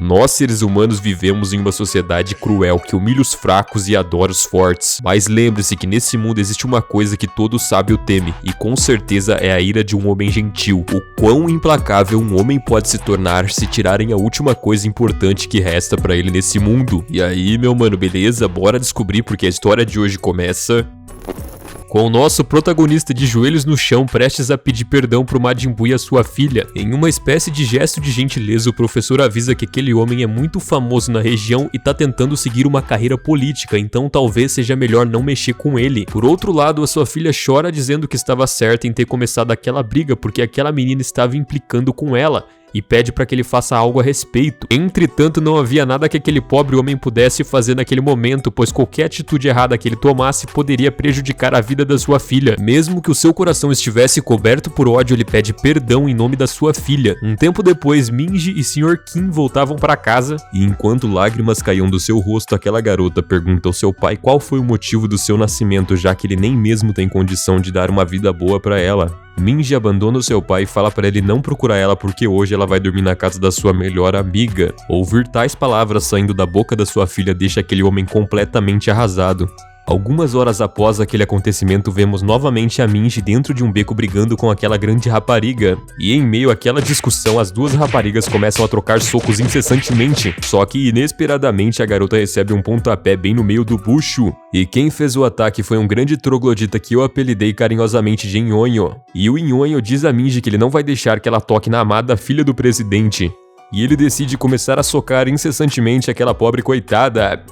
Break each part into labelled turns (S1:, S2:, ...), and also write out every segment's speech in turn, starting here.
S1: Nós, seres humanos, vivemos em uma sociedade cruel que humilha os fracos e adora os fortes. Mas lembre-se que nesse mundo existe uma coisa que todo sábio teme, e com certeza é a ira de um homem gentil. O quão implacável um homem pode se tornar se tirarem a última coisa importante que resta pra ele nesse mundo. E aí, meu mano, beleza? Bora descobrir porque a história de hoje começa com o nosso protagonista de joelhos no chão, prestes a pedir perdão pro Majin Buu e a sua filha. Em uma espécie de gesto de gentileza, o professor avisa que aquele homem é muito famoso na região e tá tentando seguir uma carreira política, então talvez seja melhor não mexer com ele. Por outro lado, a sua filha chora dizendo que estava certa em ter começado aquela briga porque aquela menina estava implicando com ela e pede para que ele faça algo a respeito. Entretanto, não havia nada que aquele pobre homem pudesse fazer naquele momento, pois qualquer atitude errada que ele tomasse poderia prejudicar a vida da sua filha. Mesmo que o seu coração estivesse coberto por ódio, ele pede perdão em nome da sua filha. Um tempo depois, Minji e Sr. Kim voltavam para casa, e enquanto lágrimas caíam do seu rosto, aquela garota pergunta ao seu pai qual foi o motivo do seu nascimento, já que ele nem mesmo tem condição de dar uma vida boa para ela. Minji abandona o seu pai e fala para ele não procurar ela porque hoje ela vai dormir na casa da sua melhor amiga. Ouvir tais palavras saindo da boca da sua filha deixa aquele homem completamente arrasado. Algumas horas após aquele acontecimento, vemos novamente a Minji dentro de um beco brigando com aquela grande rapariga. E em meio àquela discussão, as duas raparigas começam a trocar socos incessantemente. Só que inesperadamente a garota recebe um pontapé bem no meio do bucho. E quem fez o ataque foi um grande troglodita que eu apelidei carinhosamente de Nhonho. E o Nhonho diz a Minji que ele não vai deixar que ela toque na amada filha do presidente. E ele decide começar a socar incessantemente aquela pobre coitada.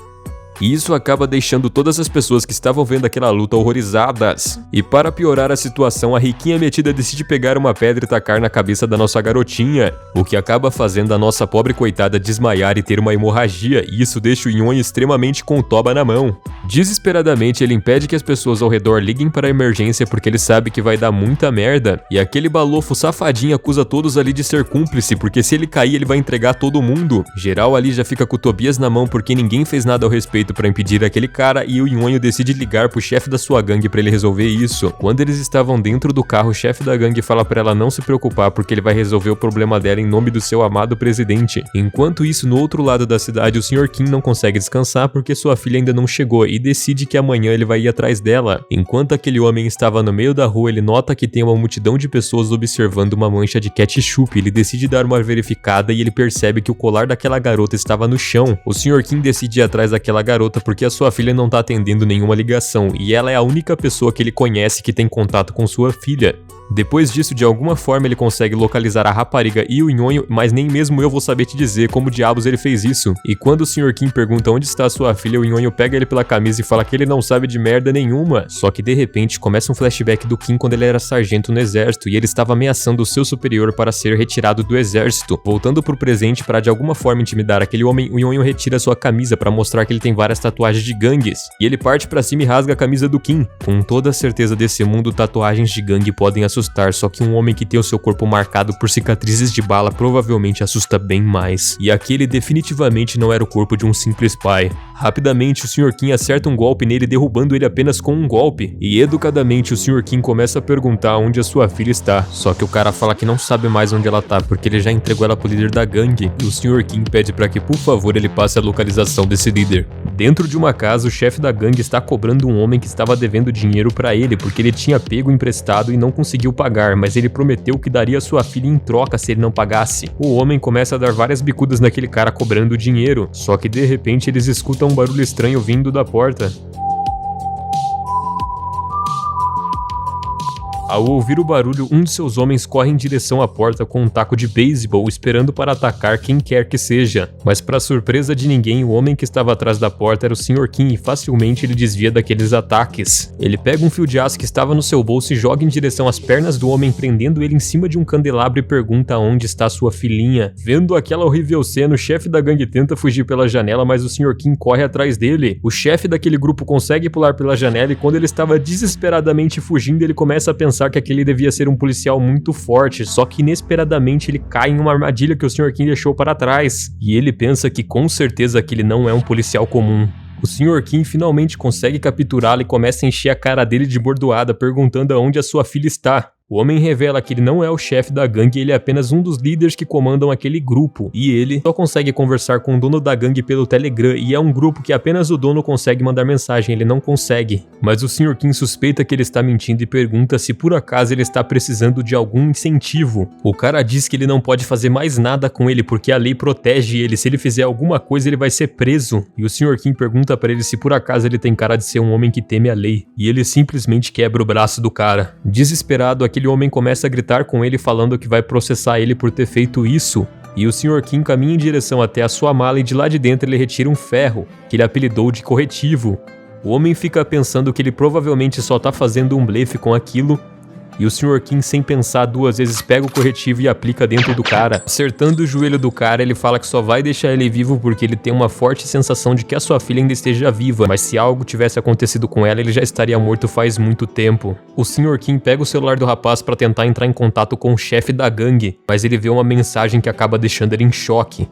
S1: E isso acaba deixando todas as pessoas que estavam vendo aquela luta horrorizadas. E para piorar a situação, a riquinha metida decide pegar uma pedra e tacar na cabeça da nossa garotinha, o que acaba fazendo a nossa pobre coitada desmaiar e ter uma hemorragia, e isso deixa o Nhonho extremamente com toba na mão. Desesperadamente, ele impede que as pessoas ao redor liguem para a emergência porque ele sabe que vai dar muita merda. E aquele balofo safadinho acusa todos ali de ser cúmplice, porque se ele cair ele vai entregar todo mundo. Geral ali já fica com o Tobias na mão porque ninguém fez nada ao respeito para impedir aquele cara, e o Nhonho decide ligar pro chefe da sua gangue para ele resolver isso. Quando eles estavam dentro do carro, o chefe da gangue fala para ela não se preocupar porque ele vai resolver o problema dela em nome do seu amado presidente. Enquanto isso, no outro lado da cidade, o Sr. Kim não consegue descansar porque sua filha ainda não chegou e decide que amanhã ele vai ir atrás dela. Enquanto aquele homem estava no meio da rua, ele nota que tem uma multidão de pessoas observando uma mancha de ketchup. Ele decide dar uma verificada e ele percebe que o colar daquela garota estava no chão. O Sr. Kim decide ir atrás daquela garota porque a sua filha não tá atendendo nenhuma ligação e ela é a única pessoa que ele conhece que tem contato com sua filha. Depois disso, de alguma forma ele consegue localizar a rapariga e o Nhonho, mas nem mesmo eu vou saber te dizer como diabos ele fez isso. E quando o Sr. Kim pergunta onde está a sua filha, o Nhonho pega ele pela camisa e fala que ele não sabe de merda nenhuma. Só que de repente começa um flashback do Kim quando ele era sargento no exército e ele estava ameaçando o seu superior para ser retirado do exército. Voltando pro presente para de alguma forma intimidar aquele homem, o Nhonho retira sua camisa para mostrar que ele tem várias tatuagens de gangues. E ele parte pra cima e rasga a camisa do Kim. Com toda a certeza desse mundo, tatuagens de gangue podem assustar, só que um homem que tem o seu corpo marcado por cicatrizes de bala provavelmente assusta bem mais. E aquele definitivamente não era o corpo de um simples pai. Rapidamente o Sr. Kim acerta um golpe nele, derrubando ele apenas com um golpe. E educadamente o Sr. Kim começa a perguntar onde a sua filha está. Só que o cara fala que não sabe mais onde ela tá, porque ele já entregou ela pro líder da gangue. E o Sr. Kim pede para que por favor ele passe a localização desse líder. Dentro de uma casa, o chefe da gangue está cobrando um homem que estava devendo dinheiro para ele, porque ele tinha pego emprestado e não conseguiu pagar, mas ele prometeu que daria sua filha em troca se ele não pagasse. O homem começa a dar várias bicudas naquele cara cobrando dinheiro, só que de repente eles escutam um barulho estranho vindo da porta. Ao ouvir o barulho, um de seus homens corre em direção à porta com um taco de beisebol, esperando para atacar quem quer que seja. Mas para surpresa de ninguém, o homem que estava atrás da porta era o Sr. Kim e facilmente ele desvia daqueles ataques. Ele pega um fio de aço que estava no seu bolso e joga em direção às pernas do homem, prendendo ele em cima de um candelabro e pergunta onde está sua filhinha. Vendo aquela horrível cena, o chefe da gangue tenta fugir pela janela, mas o Sr. Kim corre atrás dele. O chefe daquele grupo consegue pular pela janela e quando ele estava desesperadamente fugindo, ele começa a pensar que aquele devia ser um policial muito forte, só que inesperadamente ele cai em uma armadilha que o Sr. Kim deixou para trás. E ele pensa que com certeza aquele não é um policial comum. O Sr. Kim finalmente consegue capturá-lo e começa a encher a cara dele de bordoada, perguntando aonde a sua filha está. O homem revela que ele não é o chefe da gangue, ele é apenas um dos líderes que comandam aquele grupo, e ele só consegue conversar com o dono da gangue pelo Telegram, e é um grupo que apenas o dono consegue mandar mensagem, ele não consegue. Mas o Sr. Kim suspeita que ele está mentindo e pergunta se por acaso ele está precisando de algum incentivo. O cara diz que ele não pode fazer mais nada com ele porque a lei protege ele, se ele fizer alguma coisa ele vai ser preso. E o Sr. Kim pergunta para ele se por acaso ele tem cara de ser um homem que teme a lei, e ele simplesmente quebra o braço do cara. Desesperado, aquele homem começa a gritar com ele falando que vai processar ele por ter feito isso. E o Sr. Kim caminha em direção até a sua mala e de lá de dentro ele retira um ferro, que ele apelidou de corretivo. O homem fica pensando que ele provavelmente só tá fazendo um blefe com aquilo, e o Sr. Kim, sem pensar duas vezes, pega o corretivo e aplica dentro do cara. Acertando o joelho do cara, ele fala que só vai deixar ele vivo porque ele tem uma forte sensação de que a sua filha ainda esteja viva, mas se algo tivesse acontecido com ela, ele já estaria morto faz muito tempo. O Sr. Kim pega o celular do rapaz para tentar entrar em contato com o chefe da gangue, mas ele vê uma mensagem que acaba deixando ele em choque.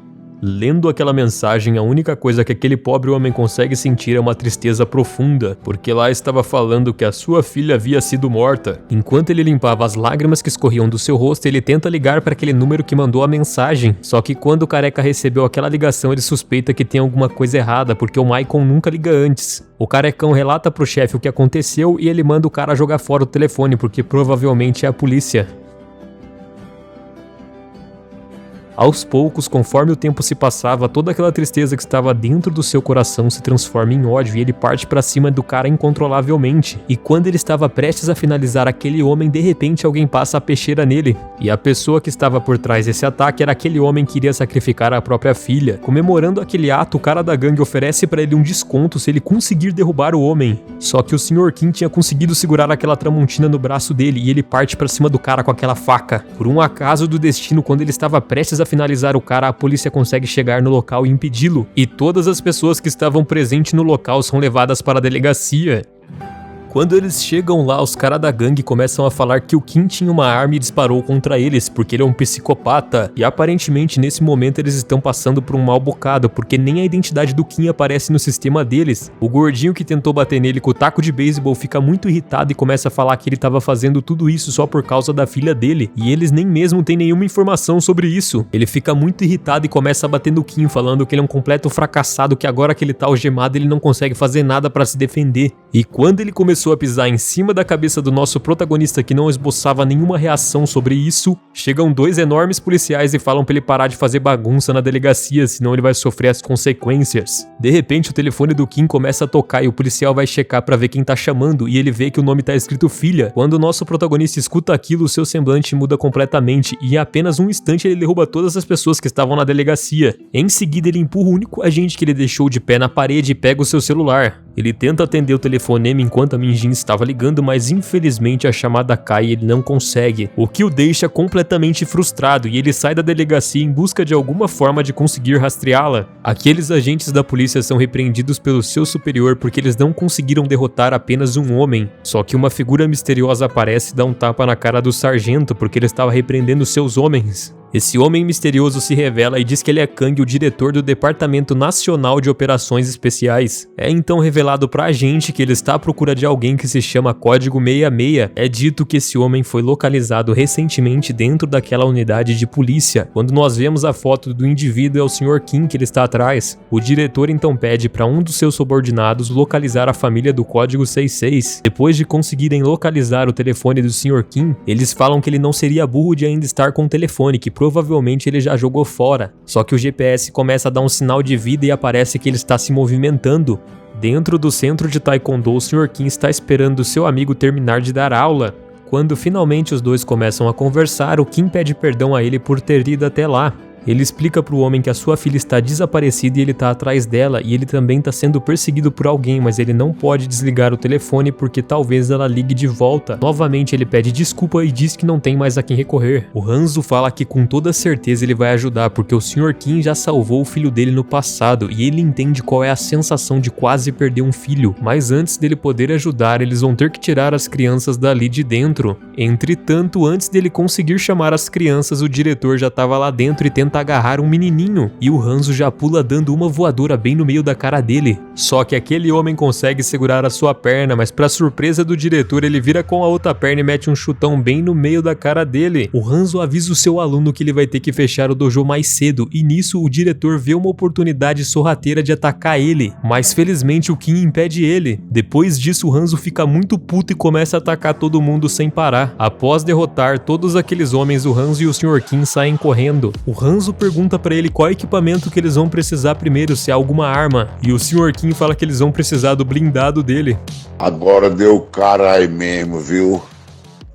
S1: Lendo aquela mensagem, a única coisa que aquele pobre homem consegue sentir é uma tristeza profunda, porque lá estava falando que a sua filha havia sido morta. Enquanto ele limpava as lágrimas que escorriam do seu rosto, ele tenta ligar para aquele número que mandou a mensagem, só que quando o careca recebeu aquela ligação, ele suspeita que tem alguma coisa errada, porque o Maicon nunca liga antes. O carecão relata pro chefe o que aconteceu e ele manda o cara jogar fora o telefone, porque provavelmente é a polícia. Aos poucos, conforme o tempo se passava, toda aquela tristeza que estava dentro do seu coração se transforma em ódio e ele parte pra cima do cara incontrolavelmente. E quando ele estava prestes a finalizar aquele homem, de repente alguém passa a peixeira nele. E a pessoa que estava por trás desse ataque era aquele homem que iria sacrificar a própria filha. Comemorando aquele ato, o cara da gangue oferece pra ele um desconto se ele conseguir derrubar o homem. Só que o Sr. Kim tinha conseguido segurar aquela tramontina no braço dele e ele parte pra cima do cara com aquela faca. Por um acaso do destino, quando ele estava prestes a finalizar o cara, a polícia consegue chegar no local e impedi-lo, e todas as pessoas que estavam presentes no local são levadas para a delegacia. Quando eles chegam lá, os caras da gangue começam a falar que o Kim tinha uma arma e disparou contra eles, porque ele é um psicopata. E aparentemente nesse momento eles estão passando por um mau bocado, porque nem a identidade do Kim aparece no sistema deles. O gordinho que tentou bater nele com o taco de beisebol fica muito irritado e começa a falar que ele estava fazendo tudo isso só por causa da filha dele. E eles nem mesmo têm nenhuma informação sobre isso. Ele fica muito irritado e começa a bater no Kim, falando que ele é um completo fracassado, que agora que ele tá algemado ele não consegue fazer nada para se defender. E quando ele começou a pisar em cima da cabeça do nosso protagonista, que não esboçava nenhuma reação sobre isso, chegam dois enormes policiais e falam pra ele parar de fazer bagunça na delegacia, senão ele vai sofrer as consequências. De repente o telefone do Kim começa a tocar e o policial vai checar pra ver quem tá chamando, e ele vê que o nome tá escrito filha. Quando o nosso protagonista escuta aquilo, o seu semblante muda completamente e em apenas um instante ele derruba todas as pessoas que estavam na delegacia. Em seguida ele empurra o único agente que ele deixou de pé na parede e pega o seu celular. Ele tenta atender o telefonema enquanto a Minjin estava ligando, mas infelizmente a chamada cai e ele não consegue, o que o deixa completamente frustrado e ele sai da delegacia em busca de alguma forma de conseguir rastreá-la. Aqueles agentes da polícia são repreendidos pelo seu superior porque eles não conseguiram derrotar apenas um homem, só que uma figura misteriosa aparece e dá um tapa na cara do sargento porque ele estava repreendendo seus homens. Esse homem misterioso se revela e diz que ele é Kang, o diretor do Departamento Nacional de Operações Especiais. É então revelado pra gente que ele está à procura de alguém que se chama Código 66. É dito que esse homem foi localizado recentemente dentro daquela unidade de polícia. Quando nós vemos a foto do indivíduo, é o Sr. Kim que ele está atrás. O diretor então pede para um dos seus subordinados localizar a família do Código 66. Depois de conseguirem localizar o telefone do Sr. Kim, eles falam que ele não seria burro de ainda estar com o telefone, que provavelmente ele já jogou fora. Só que o GPS começa a dar um sinal de vida e aparece que ele está se movimentando. Dentro do centro de Taekwondo, o Sr. Kim está esperando seu amigo terminar de dar aula. Quando finalmente os dois começam a conversar, o Kim pede perdão a ele por ter ido até lá. Ele explica pro homem que a sua filha está desaparecida e ele tá atrás dela, e ele também tá sendo perseguido por alguém, mas ele não pode desligar o telefone porque talvez ela ligue de volta. Novamente ele pede desculpa e diz que não tem mais a quem recorrer. O Hanzo fala que com toda certeza ele vai ajudar porque o Sr. Kim já salvou o filho dele no passado e ele entende qual é a sensação de quase perder um filho, mas antes dele poder ajudar, eles vão ter que tirar as crianças dali de dentro. Entretanto, antes dele conseguir chamar as crianças, o diretor já estava lá dentro e tenta tenta agarrar um menininho e o Hanzo já pula dando uma voadora bem no meio da cara dele. Só que aquele homem consegue segurar a sua perna, mas pra surpresa do diretor ele vira com a outra perna e mete um chutão bem no meio da cara dele. O Hanzo avisa o seu aluno que ele vai ter que fechar o dojo mais cedo e nisso o diretor vê uma oportunidade sorrateira de atacar ele, mas felizmente o Kim impede ele. Depois disso o Hanzo fica muito puto e começa a atacar todo mundo sem parar. Após derrotar todos aqueles homens, o Hanzo e o Sr. Kim saem correndo. O Hanzo pergunta pra ele qual equipamento que eles vão precisar primeiro, se é alguma arma, e o Sr. Kim fala que eles vão precisar do blindado dele.
S2: Agora deu carai mesmo, viu?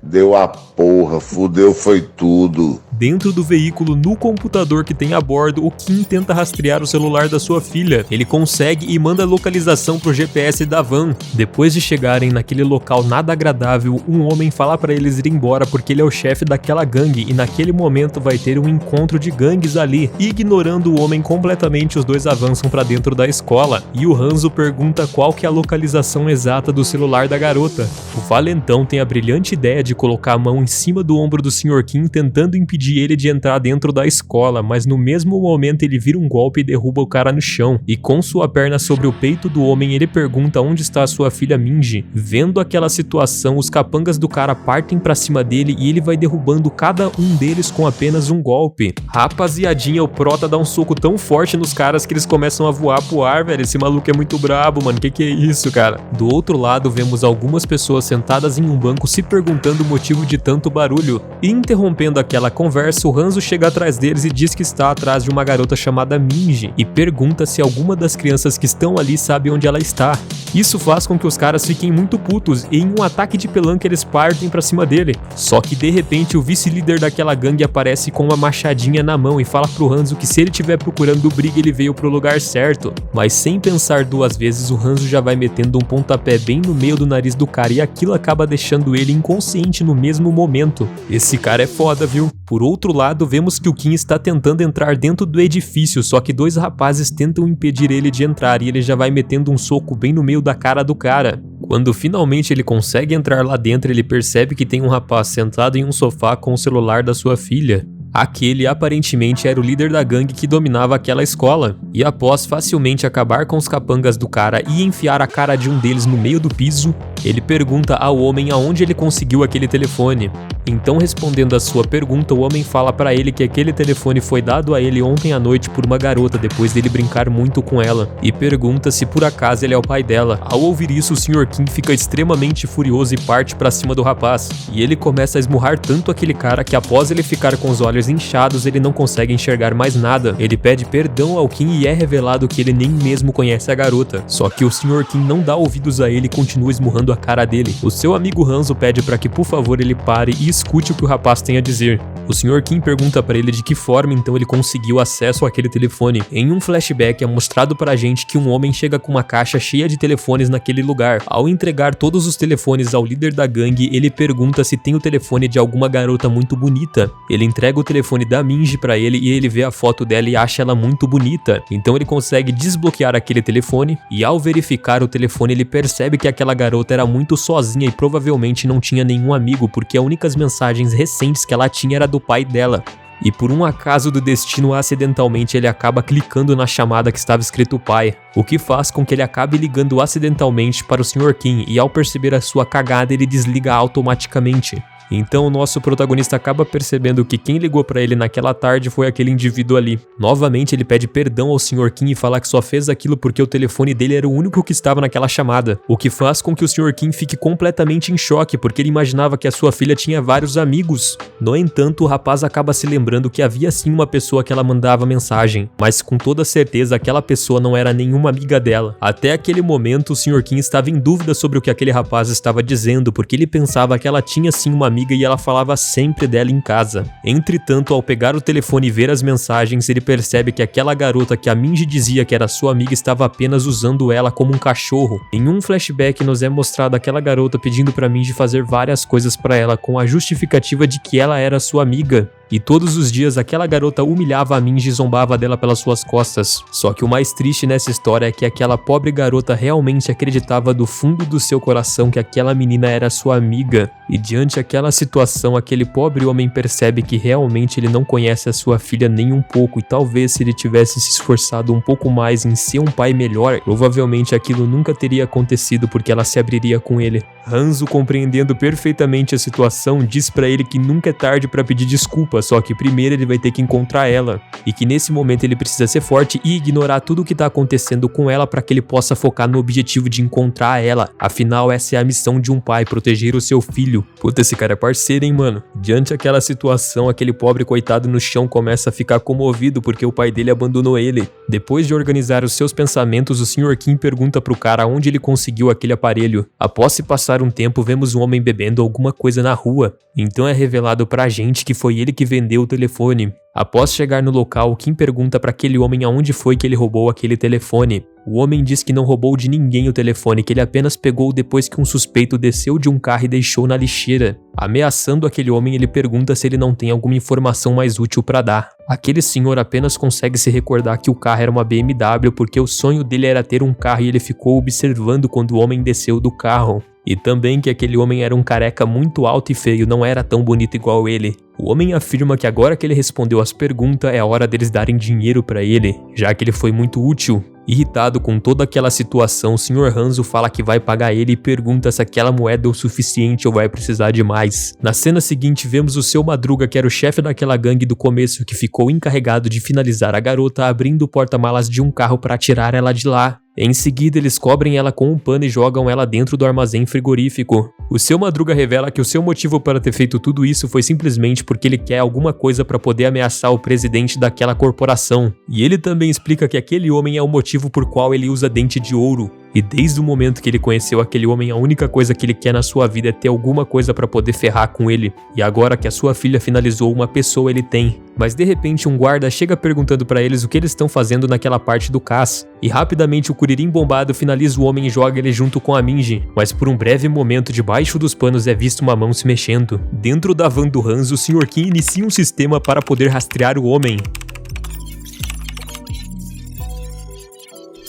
S2: Deu a porra, fudeu foi tudo.
S1: Dentro do veículo, no computador que tem a bordo, o Kim tenta rastrear o celular da sua filha. Ele consegue e manda a localização pro GPS da van. Depois de chegarem naquele local nada agradável, um homem fala pra eles ir embora porque ele é o chefe daquela gangue e naquele momento vai ter um encontro de gangues ali. Ignorando o homem completamente, os dois avançam pra dentro da escola e o Hanzo pergunta qual que é a localização exata do celular da garota. O valentão tem a brilhante ideia de colocar a mão em cima do ombro do Sr. Kim tentando impedir ele de entrar dentro da escola, mas no mesmo momento ele vira um golpe e derruba o cara no chão, e com sua perna sobre o peito do homem ele pergunta onde está a sua filha Minji. Vendo aquela situação, os capangas do cara partem pra cima dele e ele vai derrubando cada um deles com apenas um golpe. Rapaziadinha, o prota dá um soco tão forte nos caras que eles começam a voar pro ar, velho. Esse maluco é muito brabo, mano, que é isso, cara? Do outro lado, vemos algumas pessoas sentadas em um banco se perguntando o motivo de tanto barulho, e interrompendo aquela conversa, o Hanzo chega atrás deles e diz que está atrás de uma garota chamada Minji e pergunta se alguma das crianças que estão ali sabe onde ela está. Isso faz com que os caras fiquem muito putos e em um ataque de pelanca eles partem pra cima dele. Só que de repente o vice-líder daquela gangue aparece com uma machadinha na mão e fala pro Hanzo que se ele estiver procurando briga ele veio pro lugar certo. Mas sem pensar duas vezes o Hanzo já vai metendo um pontapé bem no meio do nariz do cara e aquilo acaba deixando ele inconsciente no mesmo momento. Esse cara é foda, viu? Por outro lado, vemos que o Kim está tentando entrar dentro do edifício, só que dois rapazes tentam impedir ele de entrar e ele já vai metendo um soco bem no meio da cara do cara. Quando finalmente ele consegue entrar lá dentro, ele percebe que tem um rapaz sentado em um sofá com o celular da sua filha. Aquele aparentemente era o líder da gangue que dominava aquela escola, e após facilmente acabar com os capangas do cara e enfiar a cara de um deles no meio do piso, ele pergunta ao homem aonde ele conseguiu aquele telefone. Então, respondendo a sua pergunta, o homem fala pra ele que aquele telefone foi dado a ele ontem à noite por uma garota depois dele brincar muito com ela, e pergunta se por acaso ele é o pai dela. Ao ouvir isso, o Sr. Kim fica extremamente furioso e parte pra cima do rapaz, e ele começa a esmurrar tanto aquele cara que após ele ficar com os olhos inchados, ele não consegue enxergar mais nada. Ele pede perdão ao Kim e é revelado que ele nem mesmo conhece a garota. Só que o Sr. Kim não dá ouvidos a ele e continua esmurrando a cara dele. O seu amigo Hanzo pede para que por favor ele pare e escute o que o rapaz tem a dizer. O Sr. Kim pergunta para ele de que forma então ele conseguiu acesso àquele telefone. Em um flashback é mostrado pra gente que um homem chega com uma caixa cheia de telefones naquele lugar. Ao entregar todos os telefones ao líder da gangue, ele pergunta se tem o telefone de alguma garota muito bonita. Ele entrega o telefone da Minji pra ele e ele vê a foto dela e acha ela muito bonita. Então ele consegue desbloquear aquele telefone e ao verificar o telefone ele percebe que aquela garota era muito sozinha e provavelmente não tinha nenhum amigo, porque as únicas mensagens recentes que ela tinha era do pai dela. E por um acaso do destino, acidentalmente ele acaba clicando na chamada que estava escrito pai, o que faz com que ele acabe ligando acidentalmente para o Sr. Kim e ao perceber a sua cagada ele desliga automaticamente. Então o nosso protagonista acaba percebendo que quem ligou pra ele naquela tarde foi aquele indivíduo ali. Novamente ele pede perdão ao Sr. Kim e fala que só fez aquilo porque o telefone dele era o único que estava naquela chamada, o que faz com que o Sr. Kim fique completamente em choque porque ele imaginava que a sua filha tinha vários amigos. No entanto, o rapaz acaba se lembrando que havia sim uma pessoa que ela mandava mensagem, mas com toda certeza aquela pessoa não era nenhuma amiga dela. Até aquele momento o Sr. Kim estava em dúvida sobre o que aquele rapaz estava dizendo, porque ele pensava que ela tinha sim uma amiga e ela falava sempre dela em casa. Entretanto, ao pegar o telefone e ver as mensagens, ele percebe que aquela garota que a Minji dizia que era sua amiga estava apenas usando ela como um cachorro. Em um flashback nos é mostrado aquela garota pedindo pra Minji fazer várias coisas pra ela com a justificativa de que ela era sua amiga. E todos os dias aquela garota humilhava a Minji e zombava dela pelas suas costas. Só que o mais triste nessa história é que aquela pobre garota realmente acreditava do fundo do seu coração que aquela menina era sua amiga. E diante daquela situação, aquele pobre homem percebe que realmente ele não conhece a sua filha nem um pouco, e talvez se ele tivesse se esforçado um pouco mais em ser um pai melhor, provavelmente aquilo nunca teria acontecido porque ela se abriria com ele. Hanzo, compreendendo perfeitamente a situação, diz pra ele que nunca é tarde pra pedir desculpa, só que primeiro ele vai ter que encontrar ela, e que nesse momento ele precisa ser forte e ignorar tudo o que tá acontecendo com ela para que ele possa focar no objetivo de encontrar ela. Afinal, essa é a missão de um pai, proteger o seu filho. Puta, esse cara é parceiro, hein, mano? Diante daquela situação, aquele pobre coitado no chão começa a ficar comovido porque o pai dele abandonou ele. Depois de organizar os seus pensamentos, o Sr. Kim pergunta pro cara onde ele conseguiu aquele aparelho. Após se passar um tempo, vemos um homem bebendo alguma coisa na rua. Então é revelado pra gente que foi ele que vendeu o telefone. Após chegar no local, Kim pergunta para aquele homem aonde foi que ele roubou aquele telefone. O homem diz que não roubou de ninguém o telefone, que ele apenas pegou depois que um suspeito desceu de um carro e deixou na lixeira. Ameaçando aquele homem, ele pergunta se ele não tem alguma informação mais útil para dar. Aquele senhor apenas consegue se recordar que o carro era uma BMW porque o sonho dele era ter um carro e ele ficou observando quando o homem desceu do carro. E também que aquele homem era um careca muito alto e feio, não era tão bonito igual ele. O homem afirma que agora que ele respondeu as perguntas é a hora deles darem dinheiro pra ele, já que ele foi muito útil. Irritado com toda aquela situação, o Sr. Hanzo fala que vai pagar ele e pergunta se aquela moeda é o suficiente ou vai precisar de mais. Na cena seguinte, vemos o Seu Madruga, que era o chefe daquela gangue do começo, que ficou encarregado de finalizar a garota abrindo o porta-malas de um carro para tirar ela de lá. Em seguida, eles cobrem ela com um pano e jogam ela dentro do armazém frigorífico. O Seu Madruga revela que o seu motivo para ter feito tudo isso foi simplesmente porque ele quer alguma coisa para poder ameaçar o presidente daquela corporação. E ele também explica que aquele homem é o motivo por qual ele usa dente de ouro. E desde o momento que ele conheceu aquele homem, a única coisa que ele quer na sua vida é ter alguma coisa pra poder ferrar com ele. E agora que a sua filha finalizou, uma pessoa ele tem. Mas de repente um guarda chega perguntando pra eles o que eles estão fazendo naquela parte do cais. E rapidamente o Kuririn bombado finaliza o homem e joga ele junto com a Minji. Mas por um breve momento, debaixo dos panos é visto uma mão se mexendo. Dentro da van do Hanzo, o Sr. Kim inicia um sistema para poder rastrear o homem.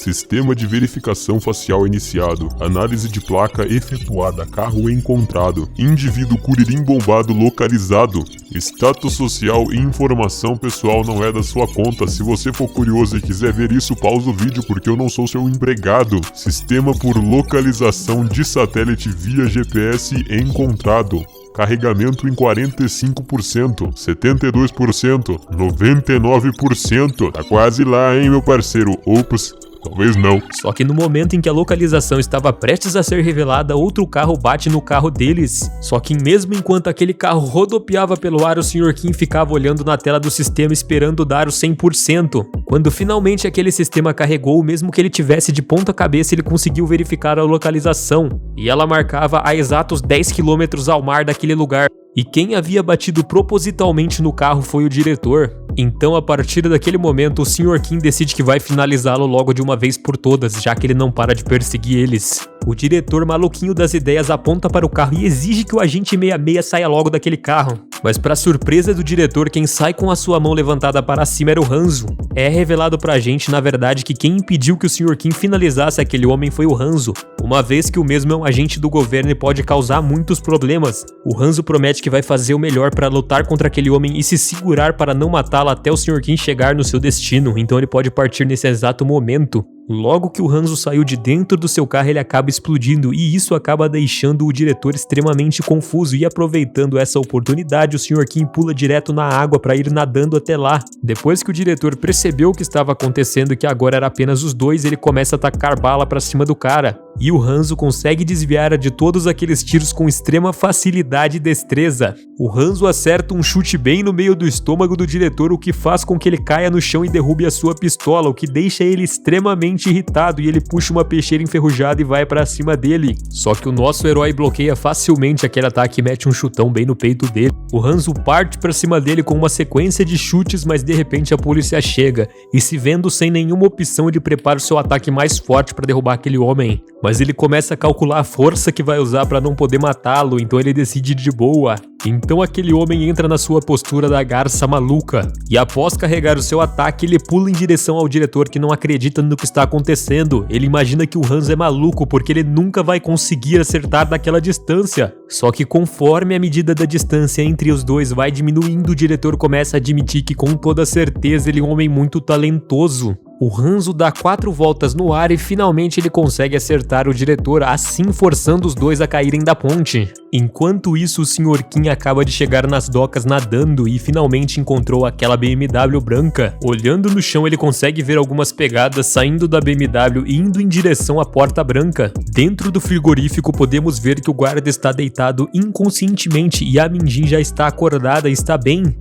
S3: Sistema de verificação facial iniciado. Análise de placa efetuada. Carro encontrado. Indivíduo Kuririn bombado localizado. Status social e informação pessoal não é da sua conta. Se você for curioso e quiser ver isso, pausa o vídeo porque eu não sou seu empregado. Sistema por localização de satélite via GPS encontrado. Carregamento em 45%, 72%, 99%. Tá quase lá, hein, meu parceiro? Ops. Talvez não.
S1: Só que no momento em que a localização estava prestes a ser revelada, outro carro bate no carro deles. Só que mesmo enquanto aquele carro rodopiava pelo ar, o Sr. Kim ficava olhando na tela do sistema esperando dar o 100%. Quando finalmente aquele sistema carregou, mesmo que ele tivesse de ponta cabeça, ele conseguiu verificar a localização. E ela marcava a exatos 10 km ao mar daquele lugar. E quem havia batido propositalmente no carro foi o diretor. Então, a partir daquele momento, o Sr. Kim decide que vai finalizá-lo logo de uma vez por todas, já que ele não para de perseguir eles. O diretor maluquinho das ideias aponta para o carro e exige que o agente 66 saia logo daquele carro. Mas para surpresa do diretor, quem sai com a sua mão levantada para cima era o Hanzo. É revelado pra gente, na verdade, que quem impediu que o Sr. Kim finalizasse aquele homem foi o Hanzo, uma vez que o mesmo é um agente do governo e pode causar muitos problemas. O Hanzo promete que vai fazer o melhor para lutar contra aquele homem e se segurar para não matá-lo até o Sr. Kim chegar no seu destino, então ele pode partir nesse exato momento. Logo que o Hanzo saiu de dentro do seu carro, ele acaba explodindo e isso acaba deixando o diretor extremamente confuso, e aproveitando essa oportunidade, o Sr. Kim pula direto na água para ir nadando até lá. Depois que o diretor percebeu o que estava acontecendo e que agora era apenas os dois, ele começa a tacar bala para cima do cara. E o Hanzo consegue desviar de todos aqueles tiros com extrema facilidade e destreza. O Hanzo acerta um chute bem no meio do estômago do diretor, o que faz com que ele caia no chão e derrube a sua pistola, o que deixa ele extremamente extremamente irritado e ele puxa uma peixeira enferrujada e vai pra cima dele. Só que o nosso herói bloqueia facilmente aquele ataque e mete um chutão bem no peito dele. O Hanzo parte pra cima dele com uma sequência de chutes, mas de repente a polícia chega e, se vendo sem nenhuma opção, ele prepara o seu ataque mais forte pra derrubar aquele homem. Mas ele começa a calcular a força que vai usar pra não poder matá-lo, então ele decide ir de boa. Então aquele homem entra na sua postura da garça maluca e, após carregar o seu ataque, ele pula em direção ao diretor, que não acredita no que está acontecendo. Ele imagina que o Hanzo é maluco porque ele nunca vai conseguir acertar daquela distância. Só que conforme a medida da distância entre os dois vai diminuindo, o diretor começa a admitir que com toda certeza ele é um homem muito talentoso. O Hanzo dá 4 voltas no ar e finalmente ele consegue acertar o diretor, assim forçando os dois a caírem da ponte. Enquanto isso, o Sr. Kim acaba de chegar nas docas nadando e finalmente encontrou aquela BMW branca. Olhando no chão, ele consegue ver algumas pegadas saindo da BMW e indo em direção à porta branca. Dentro do frigorífico, podemos ver que o guarda está deitado inconscientemente e a Minjin já está acordada e está bem.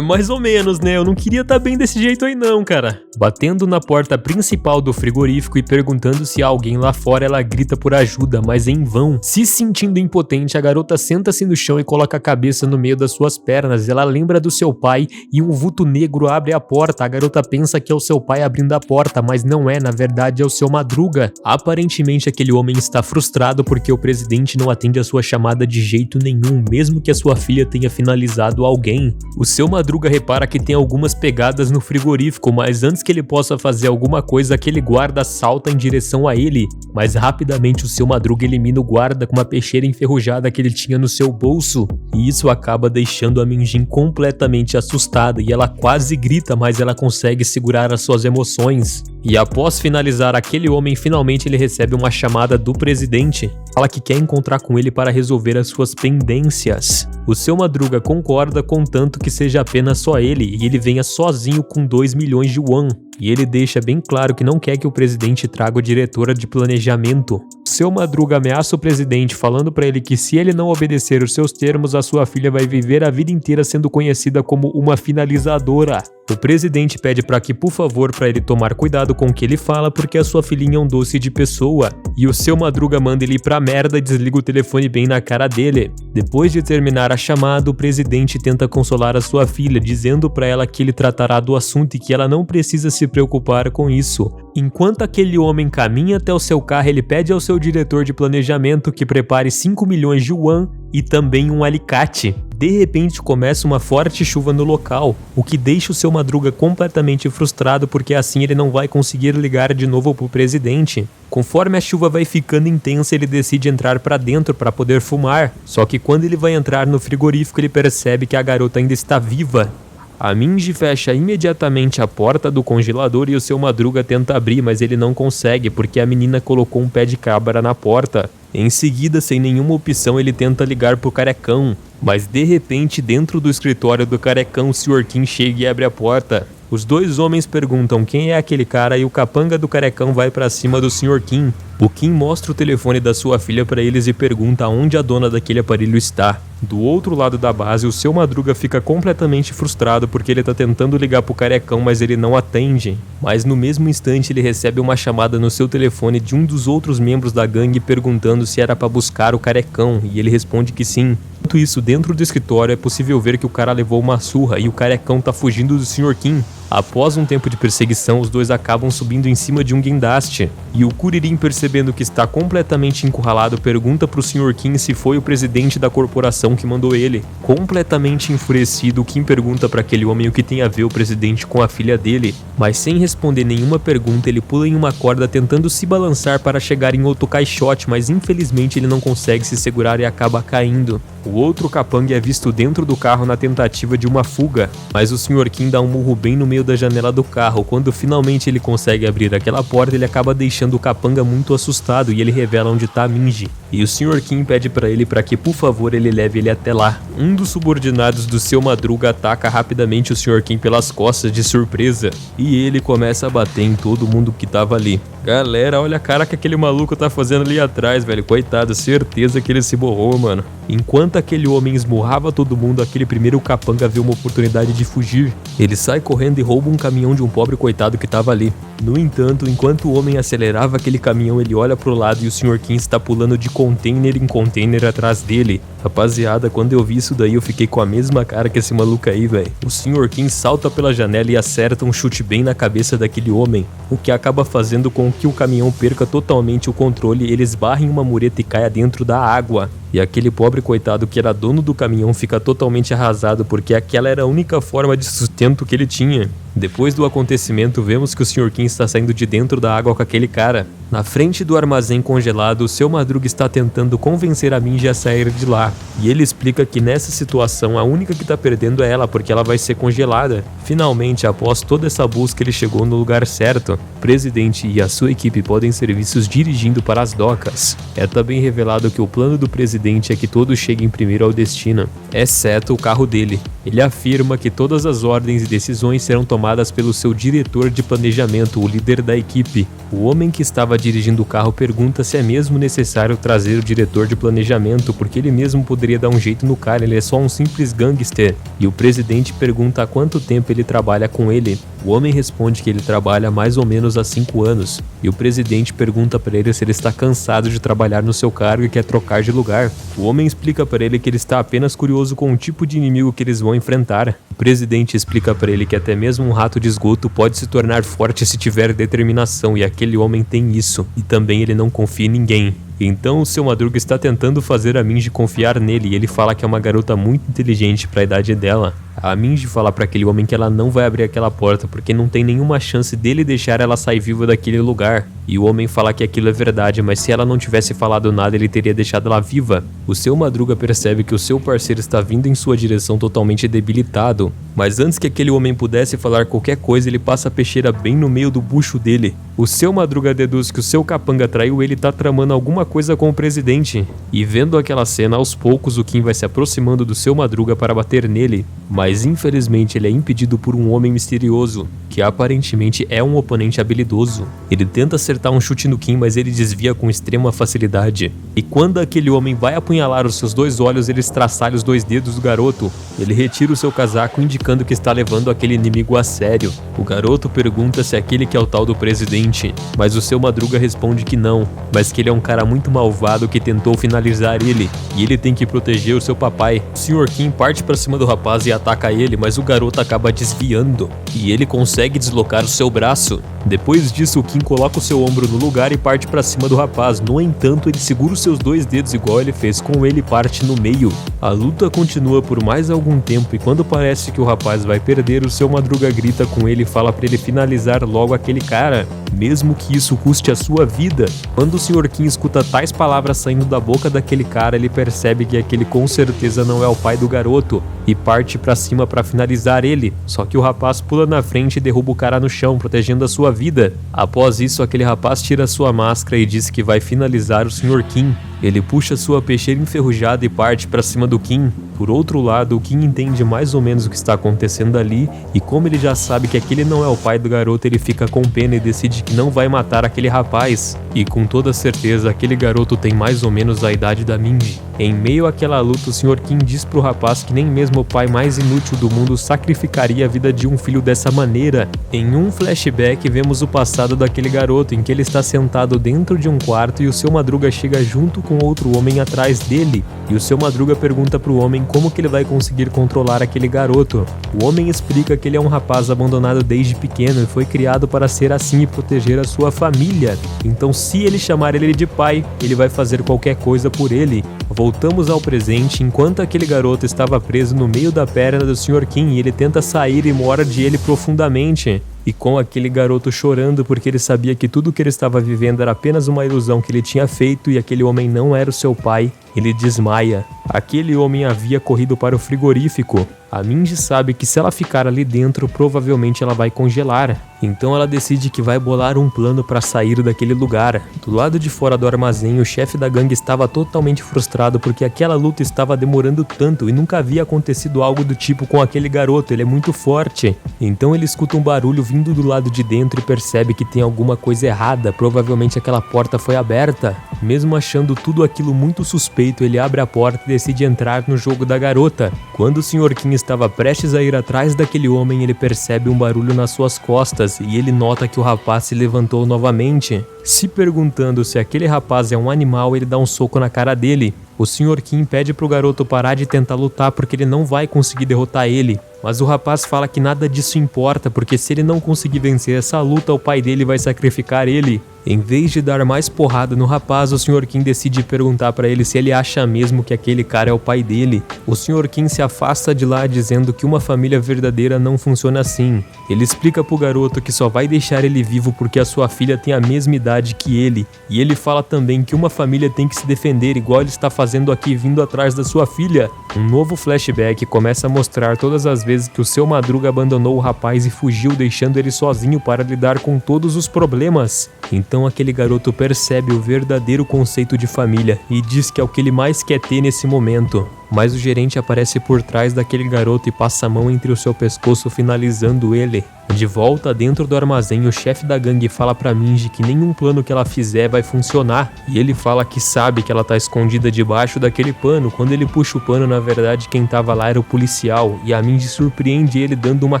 S1: Mais ou menos, né? Eu não queria estar bem desse jeito aí não, cara. Batendo na porta principal do frigorífico e perguntando se há alguém lá fora, ela grita por ajuda, mas em vão. Se sentindo impotente, a garota senta-se no chão e coloca a cabeça no meio das suas pernas. Ela lembra do seu pai e um vulto negro abre a porta. A garota pensa que é o seu pai abrindo a porta, mas não é, na verdade é o seu Madruga. Aparentemente aquele homem está frustrado porque o presidente não atende a sua chamada de jeito nenhum, mesmo que a sua filha tenha finalizado alguém. O seu Madruga repara que tem algumas pegadas no frigorífico, mas antes que ele possa fazer alguma coisa, aquele guarda salta em direção a ele, mas rapidamente o seu Madruga elimina o guarda com uma peixeira enferrujada que ele tinha no seu bolso, e isso acaba deixando a Minjin completamente assustada e ela quase grita, mas ela consegue segurar as suas emoções. E após finalizar aquele homem, finalmente ele recebe uma chamada do presidente. Fala que quer encontrar com ele para resolver as suas pendências. O seu Madruga concorda, contanto que seja apenas só ele e ele venha sozinho com 2 milhões de won. E ele deixa bem claro que não quer que o presidente traga a diretora de planejamento. Seu Madruga ameaça o presidente, falando para ele que se ele não obedecer os seus termos, a sua filha vai viver a vida inteira sendo conhecida como uma finalizadora. O presidente pede para que, por favor, para ele tomar cuidado com o que ele fala, porque a sua filhinha é um doce de pessoa. E o seu Madruga manda ele ir pra merda e desliga o telefone bem na cara dele. Depois de terminar a chamada, o presidente tenta consolar a sua filha, dizendo para ela que ele tratará do assunto e que ela não precisa se preocupar com isso. Enquanto aquele homem caminha até o seu carro, ele pede ao seu diretor de planejamento que prepare 5 milhões de won e também um alicate. De repente começa uma forte chuva no local, o que deixa o seu Madruga completamente frustrado porque assim ele não vai conseguir ligar de novo pro presidente. Conforme a chuva vai ficando intensa, ele decide entrar pra dentro para poder fumar, só que quando ele vai entrar no frigorífico ele percebe que a garota ainda está viva. A Minji fecha imediatamente a porta do congelador e o seu Madruga tenta abrir, mas ele não consegue porque a menina colocou um pé de cabra na porta. Em seguida, sem nenhuma opção, ele tenta ligar pro Carecão, mas de repente dentro do escritório do Carecão o Sr. Kim chega e abre a porta. Os dois homens perguntam quem é aquele cara e o capanga do Carecão vai pra cima do Sr. Kim. O Kim mostra o telefone da sua filha para eles e pergunta onde a dona daquele aparelho está. Do outro lado da base, o seu Madruga fica completamente frustrado porque ele tá tentando ligar pro Carecão, mas ele não atende. Mas no mesmo instante ele recebe uma chamada no seu telefone de um dos outros membros da gangue perguntando se era para buscar o Carecão, e ele responde que sim. Enquanto isso, dentro do escritório é possível ver que o cara levou uma surra e o Carecão tá fugindo do Sr. Kim. Após um tempo de perseguição, os dois acabam subindo em cima de um guindaste. E o Kuririn, percebendo que está completamente encurralado, pergunta pro Sr. Kim se foi o presidente da corporação que mandou ele. Completamente enfurecido, o Kim pergunta para aquele homem o que tem a ver o presidente com a filha dele. Mas sem responder nenhuma pergunta, ele pula em uma corda tentando se balançar para chegar em outro caixote, mas infelizmente ele não consegue se segurar e acaba caindo. O outro capanga é visto dentro do carro na tentativa de uma fuga, mas o Sr. Kim dá um murro bem no meio da janela do carro. Quando finalmente ele consegue abrir aquela porta, ele acaba deixando o capanga muito assustado e ele revela onde tá a Minji. E o Sr. Kim pede para ele para que por favor ele leve ele até lá. Um dos subordinados do seu Madruga ataca rapidamente o Sr. Kim pelas costas de surpresa e ele começa a bater em todo mundo que tava ali. Galera, olha a cara que aquele maluco tá fazendo ali atrás, velho. Coitado, certeza que ele se borrou, mano. Enquanto aquele homem esmurrava todo mundo, aquele primeiro capanga vê uma oportunidade de fugir. Ele sai correndo e rouba um caminhão de um pobre coitado que tava ali. No entanto, enquanto o homem acelerava aquele caminhão, ele olha pro lado e o Sr. Kim está pulando de container em container atrás dele. Rapaziada, quando eu vi isso daí, eu fiquei com a mesma cara que esse maluco aí, velho. O Sr. Kim salta pela janela e acerta um chute bem na cabeça daquele homem, o que acaba fazendo com que o caminhão perca totalmente o controle e ele esbarra em uma mureta e caia dentro da água. E aquele pobre coitado que era dono do caminhão fica totalmente arrasado porque aquela era a única forma de sustento que ele tinha. Depois do acontecimento, vemos que o Sr. Kim está saindo de dentro da água com aquele cara. Na frente do armazém congelado, o Seu Madruga está tentando convencer a Minji a sair de lá. E ele explica que nessa situação a única que está perdendo é ela, porque ela vai ser congelada. Finalmente, após toda essa busca, ele chegou no lugar certo. O presidente e a sua equipe podem ser vistos dirigindo para as docas. É também revelado que o plano do presidente é que todos cheguem primeiro ao destino, exceto o carro dele. Ele afirma que todas as ordens e decisões serão tomadas pelo seu diretor de planejamento, o líder da equipe. O homem que estava dirigindo o carro pergunta se é mesmo necessário trazer o diretor de planejamento, porque ele mesmo poderia dar um jeito no cara, ele é só um simples gangster. E o presidente pergunta há quanto tempo ele trabalha com ele. O homem responde que ele trabalha mais ou menos há 5 anos. E o presidente pergunta para ele se ele está cansado de trabalhar no seu cargo e quer trocar de lugar. O homem explica para ele que ele está apenas curioso com o tipo de inimigo que eles vão enfrentar. O presidente explica para ele que até mesmo um rato de esgoto pode se tornar forte se tiver determinação, e aquele homem tem isso. E também ele não confia em ninguém. Então o Seu Madruga está tentando fazer a Minji confiar nele e ele fala que é uma garota muito inteligente para a idade dela. A Minji fala para aquele homem que ela não vai abrir aquela porta porque não tem nenhuma chance dele deixar ela sair viva daquele lugar. E o homem fala que aquilo é verdade, mas se ela não tivesse falado nada, ele teria deixado ela viva. O Seu Madruga percebe que o seu parceiro está vindo em sua direção totalmente debilitado. Mas antes que aquele homem pudesse falar qualquer coisa, ele passa a peixeira bem no meio do bucho dele. O Seu Madruga deduz que o seu capanga traiu ele e tá tramando alguma coisa com o presidente. E vendo aquela cena, aos poucos o Kim vai se aproximando do Seu Madruga para bater nele. Mas infelizmente ele é impedido por um homem misterioso, que aparentemente é um oponente habilidoso. Ele tenta acertar um chute no Kim, mas ele desvia com extrema facilidade. E quando aquele homem vai apunhalar os seus 2 olhos, ele estraçalha os 2 dedos do garoto. Ele retira o seu casaco, indicando que está levando aquele inimigo a sério. O garoto pergunta se aquele que é o tal do presidente, mas o Seu Madruga responde que não, mas que ele é um cara muito malvado que tentou finalizar ele, e ele tem que proteger o seu papai. O Sr. Kim parte para cima do rapaz e ataca ele, mas o garoto acaba desviando, e ele consegue deslocar o seu braço. Depois disso, o Kim coloca o seu ombro no lugar e parte para cima do rapaz. No entanto, ele segura os seus 2 dedos igual ele fez com ele e parte no meio. A luta continua por mais algum tempo e quando parece que o rapaz vai perder, o Seu Madruga grita com ele e fala para ele finalizar logo aquele cara, mesmo que isso custe a sua vida. Quando o Sr. Kim escuta tais palavras saindo da boca daquele cara, ele percebe que aquele com certeza não é o pai do garoto e parte para cima para finalizar ele. Só que o rapaz pula na frente e derruba o cara no chão, protegendo a sua vida. Após isso, aquele rapaz tira sua máscara e diz que vai finalizar o Sr. Kim. Ele puxa sua peixeira enferrujada e parte para cima do Kim. Por outro lado, o Kim entende mais ou menos o que está acontecendo ali, e como ele já sabe que aquele não é o pai do garoto, ele fica com pena e decide que não vai matar aquele rapaz. E com toda certeza, aquele garoto tem mais ou menos a idade da Minji. Em meio àquela luta, o Sr. Kim diz pro rapaz que nem mesmo o pai mais inútil do mundo sacrificaria a vida de um filho dessa maneira. Em um flashback, vemos o passado daquele garoto, em que ele está sentado dentro de um quarto e o Seu Madruga chega junto com outro homem atrás dele. E o Seu Madruga pergunta pro homem como que ele vai conseguir controlar aquele garoto. O homem explica que ele é um rapaz abandonado desde pequeno e foi criado para ser assim e proteger a sua família. Então, se ele chamar ele de pai, ele vai fazer qualquer coisa por ele. Voltamos ao presente, enquanto aquele garoto estava preso no meio da perna do Sr. Kim e ele tenta sair e morde ele profundamente. E com aquele garoto chorando porque ele sabia que tudo que ele estava vivendo era apenas uma ilusão que ele tinha feito e aquele homem não era o seu pai, ele desmaia. Aquele homem havia corrido para o frigorífico. A Minji sabe que se ela ficar ali dentro, provavelmente ela vai congelar. Então ela decide que vai bolar um plano para sair daquele lugar. Do lado de fora do armazém, o chefe da gangue estava totalmente frustrado porque aquela luta estava demorando tanto e nunca havia acontecido algo do tipo com aquele garoto, ele é muito forte. Então ele escuta um barulho vindo do lado de dentro e percebe que tem alguma coisa errada, provavelmente aquela porta foi aberta. Mesmo achando tudo aquilo muito suspeito, suspeito, ele abre a porta e decide entrar no jogo da garota. Quando o Sr. Kim estava prestes a ir atrás daquele homem, ele percebe um barulho nas suas costas e ele nota que o rapaz se levantou novamente. Se perguntando se aquele rapaz é um animal, ele dá um soco na cara dele. O Sr. Kim pede pro garoto parar de tentar lutar porque ele não vai conseguir derrotar ele. Mas o rapaz fala que nada disso importa, porque se ele não conseguir vencer essa luta, o pai dele vai sacrificar ele. Em vez de dar mais porrada no rapaz, o Sr. Kim decide perguntar pra ele se ele acha mesmo que aquele cara é o pai dele. O Sr. Kim se afasta de lá dizendo que uma família verdadeira não funciona assim. Ele explica pro garoto que só vai deixar ele vivo porque a sua filha tem a mesma idade que ele. E ele fala também que uma família tem que se defender igual ele está fazendo aqui vindo atrás da sua filha. Um novo flashback começa a mostrar todas as vezes que o seu Madruga abandonou o rapaz e fugiu, deixando ele sozinho para lidar com todos os problemas. Então aquele garoto percebe o verdadeiro conceito de família e diz que é o que ele mais quer ter nesse momento. Mas o gerente aparece por trás daquele garoto e passa a mão entre o seu pescoço, finalizando ele. De volta dentro do armazém, o chefe da gangue fala pra Minji que nenhum plano que ela fizer vai funcionar. E ele fala que sabe que ela tá escondida debaixo daquele pano. Quando ele puxa o pano, na verdade quem tava lá era o policial. E a Minji surpreende ele dando uma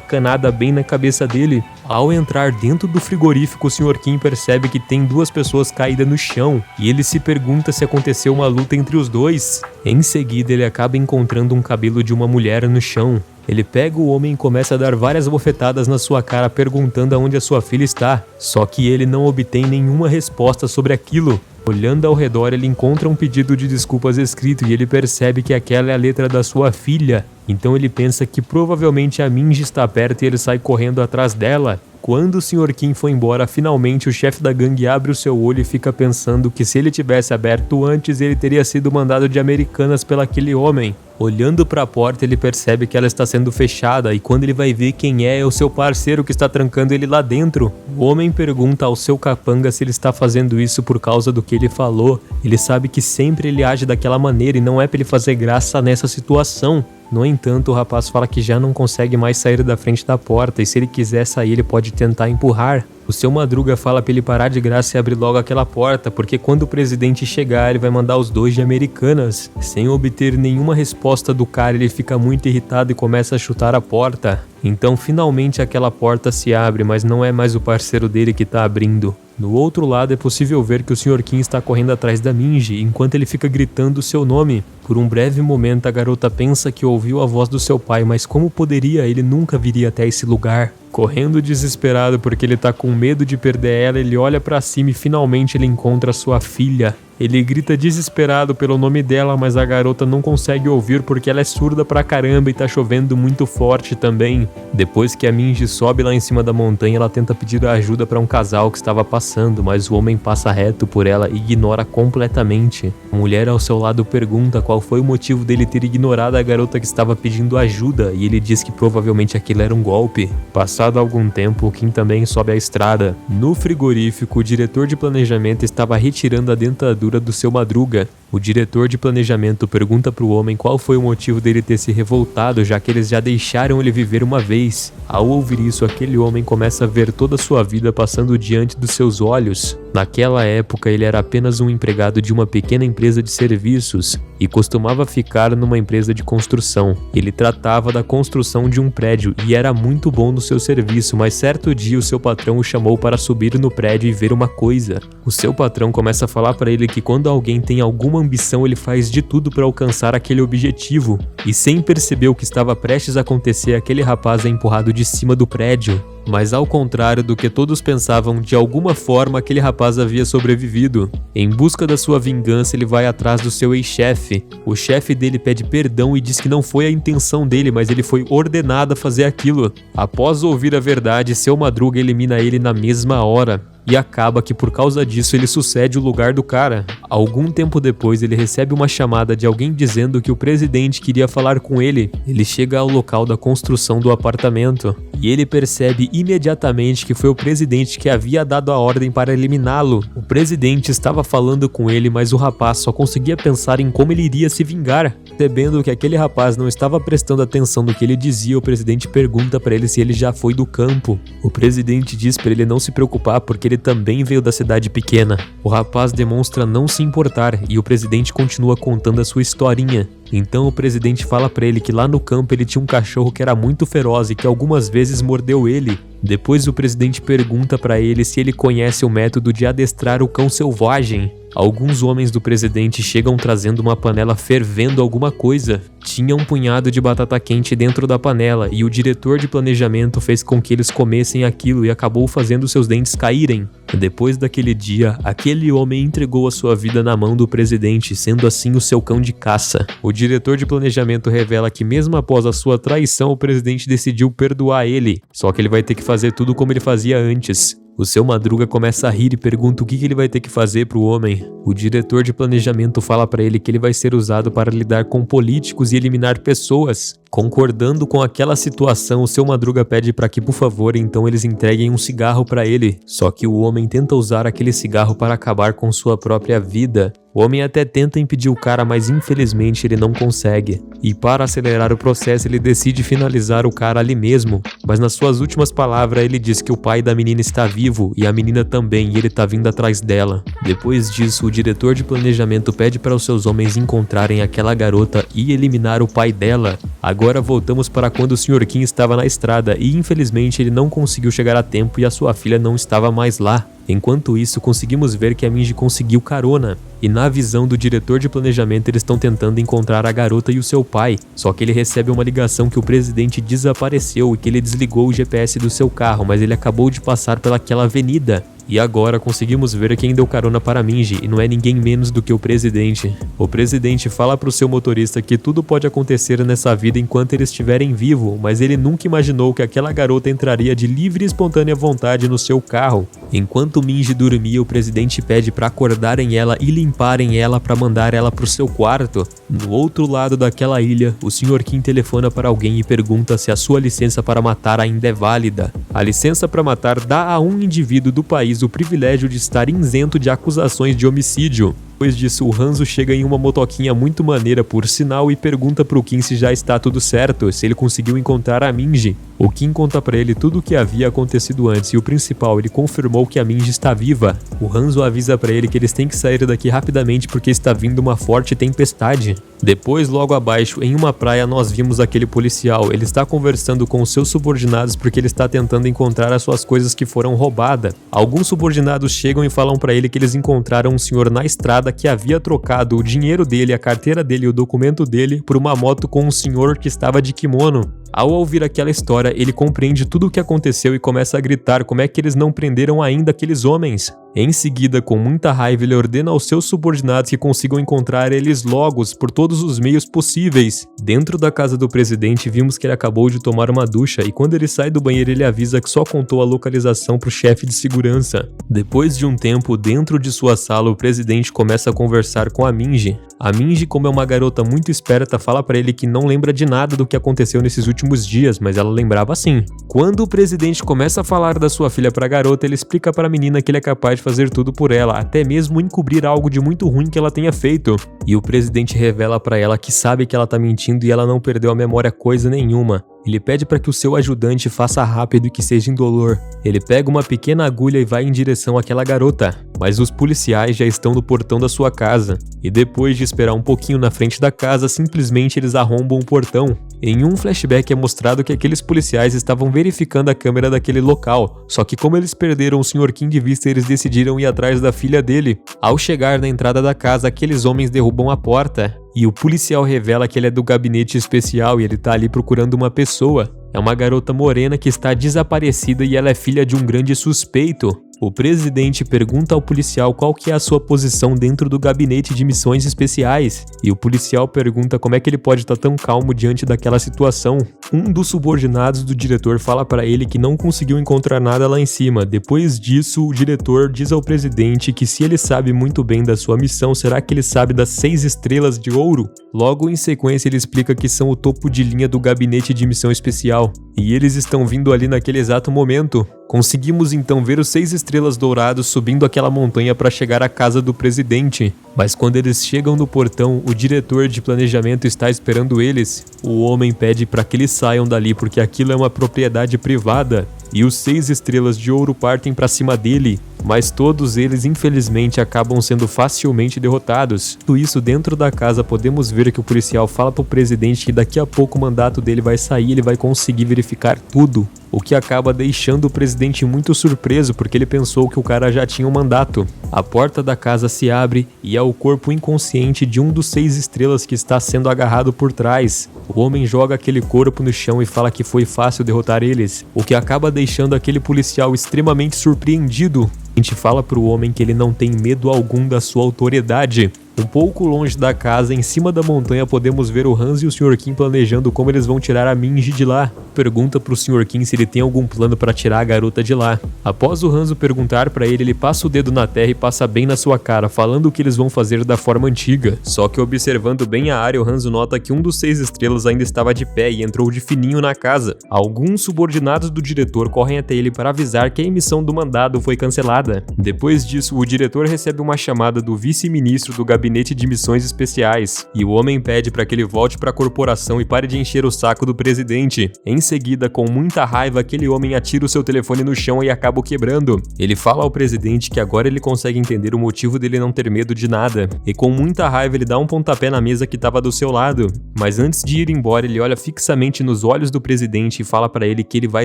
S1: canada bem na cabeça dele. Ao entrar dentro do frigorífico, o Sr. Kim percebe que tem duas pessoas caídas no chão. E ele se pergunta se aconteceu uma luta entre os dois. Em seguida, ele acaba encontrando um cabelo de uma mulher no chão. Ele pega o homem e começa a dar várias bofetadas na sua cara, perguntando aonde a sua filha está. Só que ele não obtém nenhuma resposta sobre aquilo. Olhando ao redor, ele encontra um pedido de desculpas escrito e ele percebe que aquela é a letra da sua filha. Então ele pensa que provavelmente a Minji está perto e ele sai correndo atrás dela. Quando o Sr. Kim foi embora, finalmente o chefe da gangue abre o seu olho e fica pensando que se ele tivesse aberto antes, ele teria sido mandado de Americanas pelaquele homem. Olhando para a porta, ele percebe que ela está sendo fechada e quando ele vai ver quem é o seu parceiro que está trancando ele lá dentro. O homem pergunta ao seu capanga se ele está fazendo isso por causa do que ele falou. Ele sabe que sempre ele age daquela maneira e não é para ele fazer graça nessa situação. No entanto, o rapaz fala que já não consegue mais sair da frente da porta e se ele quiser sair, ele pode tentar empurrar. O seu Madruga fala pra ele parar de graça e abrir logo aquela porta, porque quando o presidente chegar, ele vai mandar os dois de Americanas. Sem obter nenhuma resposta do cara, ele fica muito irritado e começa a chutar a porta. Então, finalmente aquela porta se abre, mas não é mais o parceiro dele que tá abrindo. No outro lado, é possível ver que o Sr. Kim está correndo atrás da Minji, enquanto ele fica gritando o seu nome. Por um breve momento, a garota pensa que ouviu a voz do seu pai, mas como poderia? Ele nunca viria até esse lugar. Correndo desesperado porque ele tá com medo de perder ela, ele olha pra cima e finalmente ele encontra sua filha. Ele grita desesperado pelo nome dela, mas a garota não consegue ouvir porque ela é surda pra caramba e tá chovendo muito forte também. Depois que a Minji sobe lá em cima da montanha, ela tenta pedir ajuda pra um casal que estava passando, mas o homem passa reto por ela e ignora completamente. A mulher ao seu lado pergunta qual foi o motivo dele ter ignorado a garota que estava pedindo ajuda e ele diz que provavelmente aquilo era um golpe. Passado algum tempo, o Kim também sobe a estrada. No frigorífico, o diretor de planejamento estava retirando a dentadura do seu Madruga. O diretor de planejamento pergunta pro homem qual foi o motivo dele ter se revoltado, já que eles já deixaram ele viver uma vez. Ao ouvir isso, aquele homem começa a ver toda a sua vida passando diante dos seus olhos. Naquela época, ele era apenas um empregado de uma pequena empresa de serviços e costumava ficar numa empresa de construção. Ele tratava da construção de um prédio e era muito bom no seu serviço, mas certo dia o seu patrão o chamou para subir no prédio e ver uma coisa. O seu patrão começa a falar para ele que quando alguém tem alguma ambição, ele faz de tudo para alcançar aquele objetivo. E sem perceber o que estava prestes a acontecer, aquele rapaz é empurrado de cima do prédio. Mas ao contrário do que todos pensavam, de alguma forma aquele rapaz havia sobrevivido. Em busca da sua vingança, ele vai atrás do seu ex-chefe. O chefe dele pede perdão e diz que não foi a intenção dele, mas ele foi ordenado a fazer aquilo. Após ouvir a verdade, seu Madruga elimina ele na mesma hora. E acaba que por causa disso ele sucede o lugar do cara. Algum tempo depois ele recebe uma chamada de alguém dizendo que o presidente queria falar com ele. Ele chega ao local da construção do apartamento e ele percebe imediatamente que foi o presidente que havia dado a ordem para eliminá-lo. O presidente estava falando com ele, mas o rapaz só conseguia pensar em como ele iria se vingar. Percebendo que aquele rapaz não estava prestando atenção no que ele dizia, o presidente pergunta para ele se ele já foi do campo. O presidente diz para ele não se preocupar porque ele também veio da cidade pequena. O rapaz demonstra não se importar e o presidente continua contando a sua historinha. Então o presidente fala pra ele que lá no campo ele tinha um cachorro que era muito feroz e que algumas vezes mordeu ele. Depois o presidente pergunta pra ele se ele conhece o método de adestrar o cão selvagem. Alguns homens do presidente chegam trazendo uma panela fervendo alguma coisa. Tinha um punhado de batata quente dentro da panela e o diretor de planejamento fez com que eles comessem aquilo e acabou fazendo seus dentes caírem. Depois daquele dia, aquele homem entregou a sua vida na mão do presidente, sendo assim o seu cão de caça. O diretor de planejamento revela que mesmo após a sua traição, o presidente decidiu perdoar ele, só que ele vai ter que fazer tudo como ele fazia antes. O seu Madruga começa a rir e pergunta o que ele vai ter que fazer pro homem. O diretor de planejamento fala pra ele que ele vai ser usado para lidar com políticos e eliminar pessoas. Concordando com aquela situação, o seu Madruga pede para que, por favor, então eles entreguem um cigarro para ele. Só que o homem tenta usar aquele cigarro para acabar com sua própria vida. O homem até tenta impedir o cara, mas infelizmente ele não consegue. E para acelerar o processo, ele decide finalizar o cara ali mesmo. Mas nas suas últimas palavras, ele diz que o pai da menina está vivo e a menina também, e ele tá vindo atrás dela. Depois disso, o diretor de planejamento pede para os seus homens encontrarem aquela garota e eliminar o pai dela. Agora voltamos para quando o Sr. Kim estava na estrada e infelizmente ele não conseguiu chegar a tempo e a sua filha não estava mais lá. Enquanto isso, conseguimos ver que a Minji conseguiu carona. E na visão do diretor de planejamento, eles estão tentando encontrar a garota e o seu pai. Só que ele recebe uma ligação que o presidente desapareceu e que ele desligou o GPS do seu carro, mas ele acabou de passar pelaquela avenida. E agora conseguimos ver quem deu carona para Minji, e não é ninguém menos do que o presidente. O presidente fala pro seu motorista que tudo pode acontecer nessa vida enquanto eles estiverem vivos, mas ele nunca imaginou que aquela garota entraria de livre e espontânea vontade no seu carro. Enquanto Minji dormia, o presidente pede para acordarem ela e limparem ela para mandar ela pro seu quarto. No outro lado daquela ilha, o Sr. Kim telefona para alguém e pergunta se a sua licença para matar ainda é válida. A licença para matar dá a um indivíduo do país o privilégio de estar isento de acusações de homicídio. Depois disso, o Hanzo chega em uma motoquinha muito maneira por sinal e pergunta pro Kim se já está tudo certo, se ele conseguiu encontrar a Minji. O Kim conta pra ele tudo o que havia acontecido antes e o principal, ele confirmou que a Minji está viva. O Hanzo avisa pra ele que eles têm que sair daqui rapidamente porque está vindo uma forte tempestade. Depois, logo abaixo, em uma praia, nós vimos aquele policial. Ele está conversando com os seus subordinados porque ele está tentando encontrar as suas coisas que foram roubadas. Alguns subordinados chegam e falam pra ele que eles encontraram um senhor na estrada que havia trocado o dinheiro dele, a carteira dele e o documento dele por uma moto com um senhor que estava de kimono. Ao ouvir aquela história, ele compreende tudo o que aconteceu e começa a gritar como é que eles não prenderam ainda aqueles homens. Em seguida, com muita raiva, ele ordena aos seus subordinados que consigam encontrar eles logo por todos os meios possíveis. Dentro da casa do presidente, vimos que ele acabou de tomar uma ducha e quando ele sai do banheiro, ele avisa que só contou a localização para o chefe de segurança. Depois de um tempo, dentro de sua sala, o presidente começa a conversar com a Minji. A Minji, como é uma garota muito esperta, fala para ele que não lembra de nada do que aconteceu nesses últimos dias, mas ela lembrava sim. Quando o presidente começa a falar da sua filha para a garota, ele explica para a menina que ele é capaz de fazer tudo por ela, até mesmo encobrir algo de muito ruim que ela tenha feito. E o presidente revela para ela que sabe que ela tá mentindo e ela não perdeu a memória coisa nenhuma. Ele pede para que o seu ajudante faça rápido e que seja indolor. Ele pega uma pequena agulha e vai em direção àquela garota, mas os policiais já estão no portão da sua casa. E depois de esperar um pouquinho na frente da casa, simplesmente eles arrombam o portão. Em um flashback é mostrado que aqueles policiais estavam verificando a câmera daquele local, só que como eles perderam o Sr. Kim de vista, eles decidiram ir atrás da filha dele. Ao chegar na entrada da casa, aqueles homens derrubam a porta. E o policial revela que ele é do gabinete especial e ele tá ali procurando uma pessoa. É uma garota morena que está desaparecida e ela é filha de um grande suspeito. O presidente pergunta ao policial qual que é a sua posição dentro do gabinete de missões especiais. E o policial pergunta como é que ele pode estar tão calmo diante daquela situação. Um dos subordinados do diretor fala para ele que não conseguiu encontrar nada lá em cima. Depois disso, o diretor diz ao presidente que se ele sabe muito bem da sua missão, será que ele sabe das 6 estrelas de ouro? Logo em sequência, ele explica que são o topo de linha do gabinete de missão especial. E eles estão vindo ali naquele exato momento. Conseguimos então ver os 6 estrelas dourados subindo aquela montanha para chegar à casa do presidente. Mas quando eles chegam no portão, o diretor de planejamento está esperando eles. O homem pede para que eles saiam dali porque aquilo é uma propriedade privada. e os 6 estrelas de ouro partem para cima dele, mas todos eles infelizmente acabam sendo facilmente derrotados. Tudo isso dentro da casa podemos ver que o policial fala pro presidente que daqui a pouco o mandato dele vai sair, ele vai conseguir verificar tudo. O que acaba deixando o presidente muito surpreso, porque ele pensou que o cara já tinha um mandato. A porta da casa se abre e é o corpo inconsciente de um dos 6 estrelas que está sendo agarrado por trás. O homem joga aquele corpo no chão e fala que foi fácil derrotar eles, o que acaba deixando aquele policial extremamente surpreendido. A gente fala pro homem que ele não tem medo algum da sua autoridade. Um pouco longe da casa, em cima da montanha, podemos ver o Hans e o Sr. Kim planejando como eles vão tirar a Minji de lá. Pergunta pro Sr. Kim se ele tem algum plano para tirar a garota de lá. Após o Hanzo perguntar para ele passa o dedo na terra e passa bem na sua cara, falando o que eles vão fazer da forma antiga. Só que observando bem a área, o Hanzo nota que um dos 6 estrelas ainda estava de pé e entrou de fininho na casa. Alguns subordinados do diretor correm até ele para avisar que a emissão do mandado foi cancelada. Depois disso, o diretor recebe uma chamada do vice-ministro do gabinete de missões especiais, e o homem pede para que ele volte para a corporação e pare de encher o saco do presidente. Em seguida, com muita raiva, aquele homem atira o seu telefone no chão e acaba o quebrando. Ele fala ao presidente que agora ele consegue entender o motivo dele não ter medo de nada, e com muita raiva ele dá um pontapé na mesa que estava do seu lado. Mas antes de ir embora, ele olha fixamente nos olhos do presidente e fala para ele que ele vai